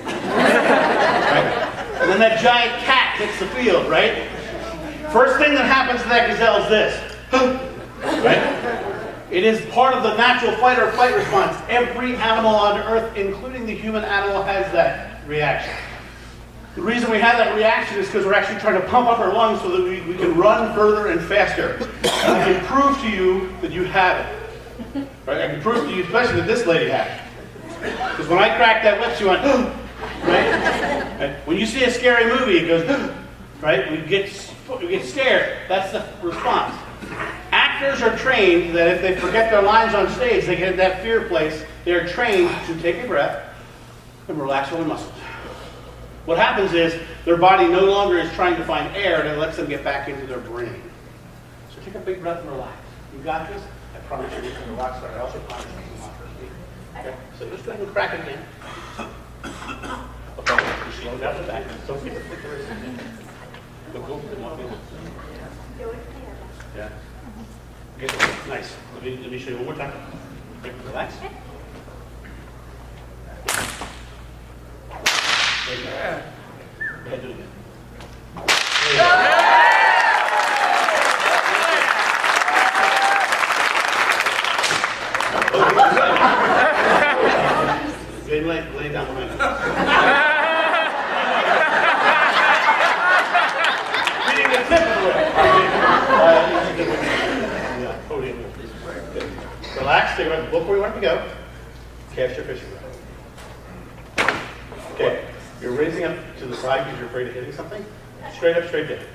Right? And then that giant cat hits the field, right? First thing that happens to that gazelle is this. Right? It is part of the natural fight or flight response. Every animal on Earth, including the human animal, has that reaction. The reason we have that reaction is because we're actually trying to pump up our lungs so that we can run further and faster. And I can prove to you that you have it. Right? I can prove to you, especially that this lady has it. Because when I cracked that whip, she went, right? When you see a scary movie, it goes, right? We get scared. That's the response. Actors are trained that if they forget their lines on stage, they get in that fear place. They're trained to take a breath and relax all their muscles. What happens is their body no longer is trying to find air, and it lets them get back into their brain. So take a big breath and relax. You got this? I promise you you're going to rock star. I also promise you you're not going to okay? So just go ahead and crack it again. Okay, you slow down the back. So keep it. Go. Yeah. Okay, nice. Let me show you one more time. Okay, relax. There you go. Go ahead, do it again. There you go. Lay down the minute. Meaning the tip of the whip. Relax, take a look where you want to go. Cast your fishing rod. Okay, you're raising up to the side because you're afraid of hitting something. Straight up, straight down.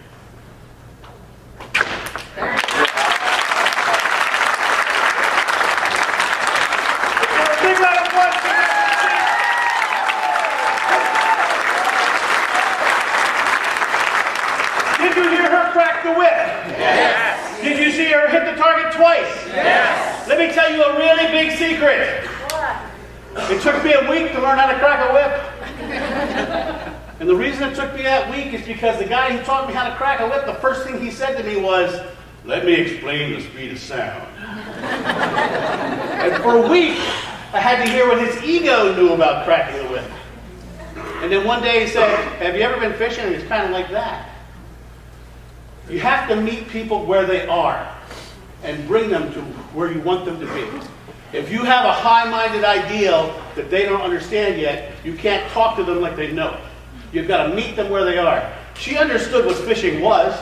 Big round of applause for Becky. Did you hear her crack the whip? Yes. Did you see her hit the target twice? Yes. Let me tell you a really big secret. What? It took me a week to learn how to crack a whip. And the reason it took me that week is because the guy who taught me how to crack a whip, the first thing he said to me was, "Let me explain the speed of sound." And for a week, I had to hear what his ego knew about cracking the whip. And then one day he said, "Have you ever been fishing?" And it's kind of like that. You have to meet people where they are and bring them to where you want them to be. If you have a high-minded ideal that they don't understand yet, you can't talk to them like they know it. You've got to meet them where they are. She understood what fishing was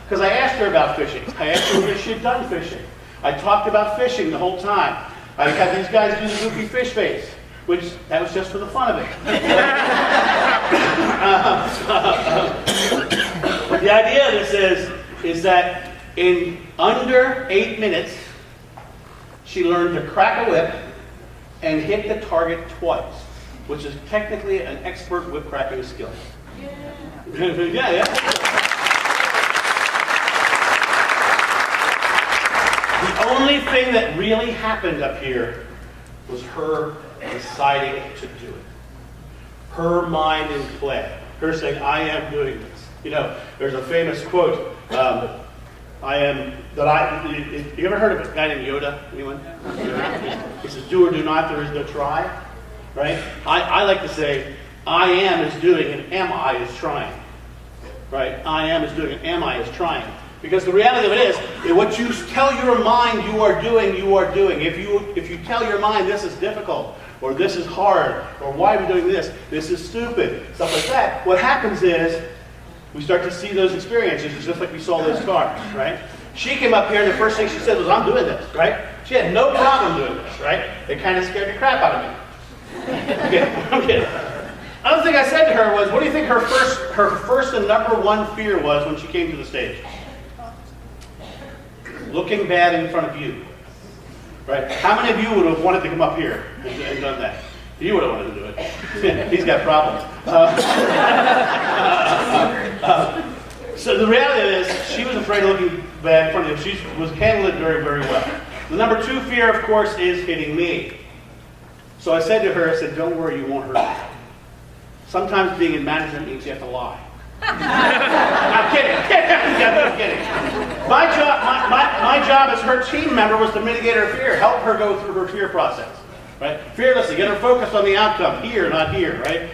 because I asked her about fishing. I asked her if she'd done fishing. I talked about fishing the whole time. I had these guys do the goofy fish face, which that was just for the fun of it. But the idea of this is that in under 8 minutes, she learned to crack a whip and hit the target twice, which is technically an expert whip cracking skill. Yeah. The only thing that really happened up here was her deciding to do it. Her mind in play. Her saying, "I am doing this." You know, there's a famous quote. You ever heard of a guy named Yoda? Anyone? He says, "Do or do not, there is no try." Right? I like to say, "I am is doing and am I is trying." Right? "I am is doing and am I is trying." Because the reality of it is, what you tell your mind you are doing, you are doing. If you tell your mind this is difficult, or this is hard, or why are we doing this, this is stupid, stuff like that, what happens is we start to see those experiences. It's just like we saw those cars, right? She came up here and the first thing she said was, "I'm doing this," right? She had no problem doing this, right? It kind of scared the crap out of me. Okay. Other thing I said to her was, what do you think her first and number one fear was when she came to the stage? Looking bad in front of you. Right? How many of you would have wanted to come up here and done that? You would have wanted to do it. He's got problems. So the reality is, she was afraid of looking bad in front of you. She was handling it very, very well. The number two fear, of course, is hitting me. So I said to her, I said, "Don't worry, you won't hurt me." Sometimes being in management means you have to lie. I'm kidding. I'm kidding. My job as her team member was to mitigate her fear, help her go through her fear process. Right? Fearlessly, get her focused on the outcome, here, not here, right?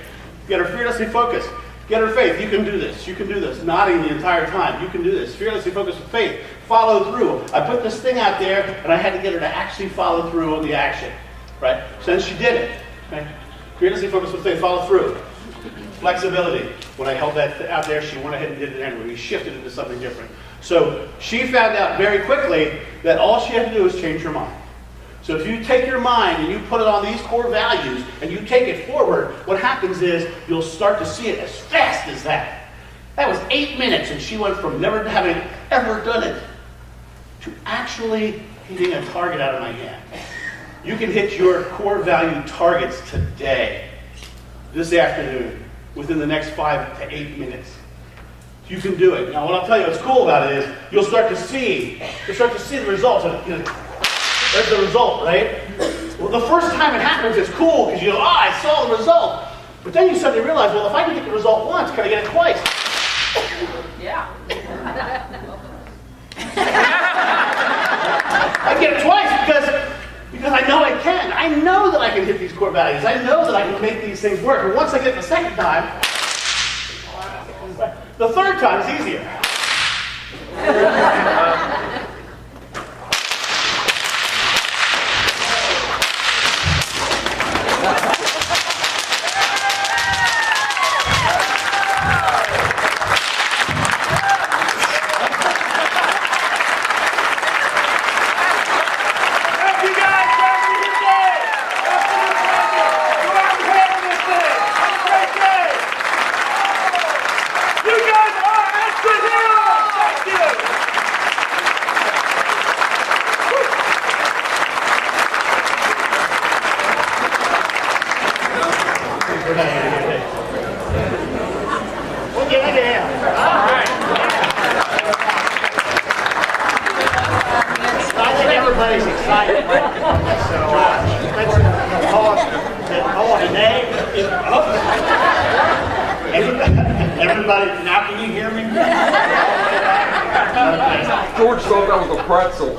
Get her fearlessly focused. Get her faith. You can do this. You can do this. Nodding the entire time. You can do this. Fearlessly focused with faith. Follow through. I put this thing out there, and I had to get her to actually follow through on the action. Right? So then she did it. Right? Fearlessly focused with faith. Follow through. Flexibility. When I held that out there, she went ahead and did it anyway. We shifted it to something different. So she found out very quickly that all she had to do is change her mind. So if you take your mind and you put it on these core values and you take it forward, what happens is you'll start to see it as fast as that. That was 8 minutes, and she went from never having ever done it to actually hitting a target out of my hand. You can hit your core value targets today, this afternoon, within the next 5 to 8 minutes. You can do it. Now, what I'll tell you what's cool about it is you'll start to see the results of it. There's the result, right? Well, the first time it happens, it's cool because you go, I saw the result. But then you suddenly realize, well, if I can get the result once, can I get it twice? Yeah. I get it twice because I know I can. I know that I can hit these core values. I know that I can make these things work. But once I get the second time, the third time is easier. I think everybody's excited. So let's call it a day. Everybody, now can you hear me? George thought that was a pretzel.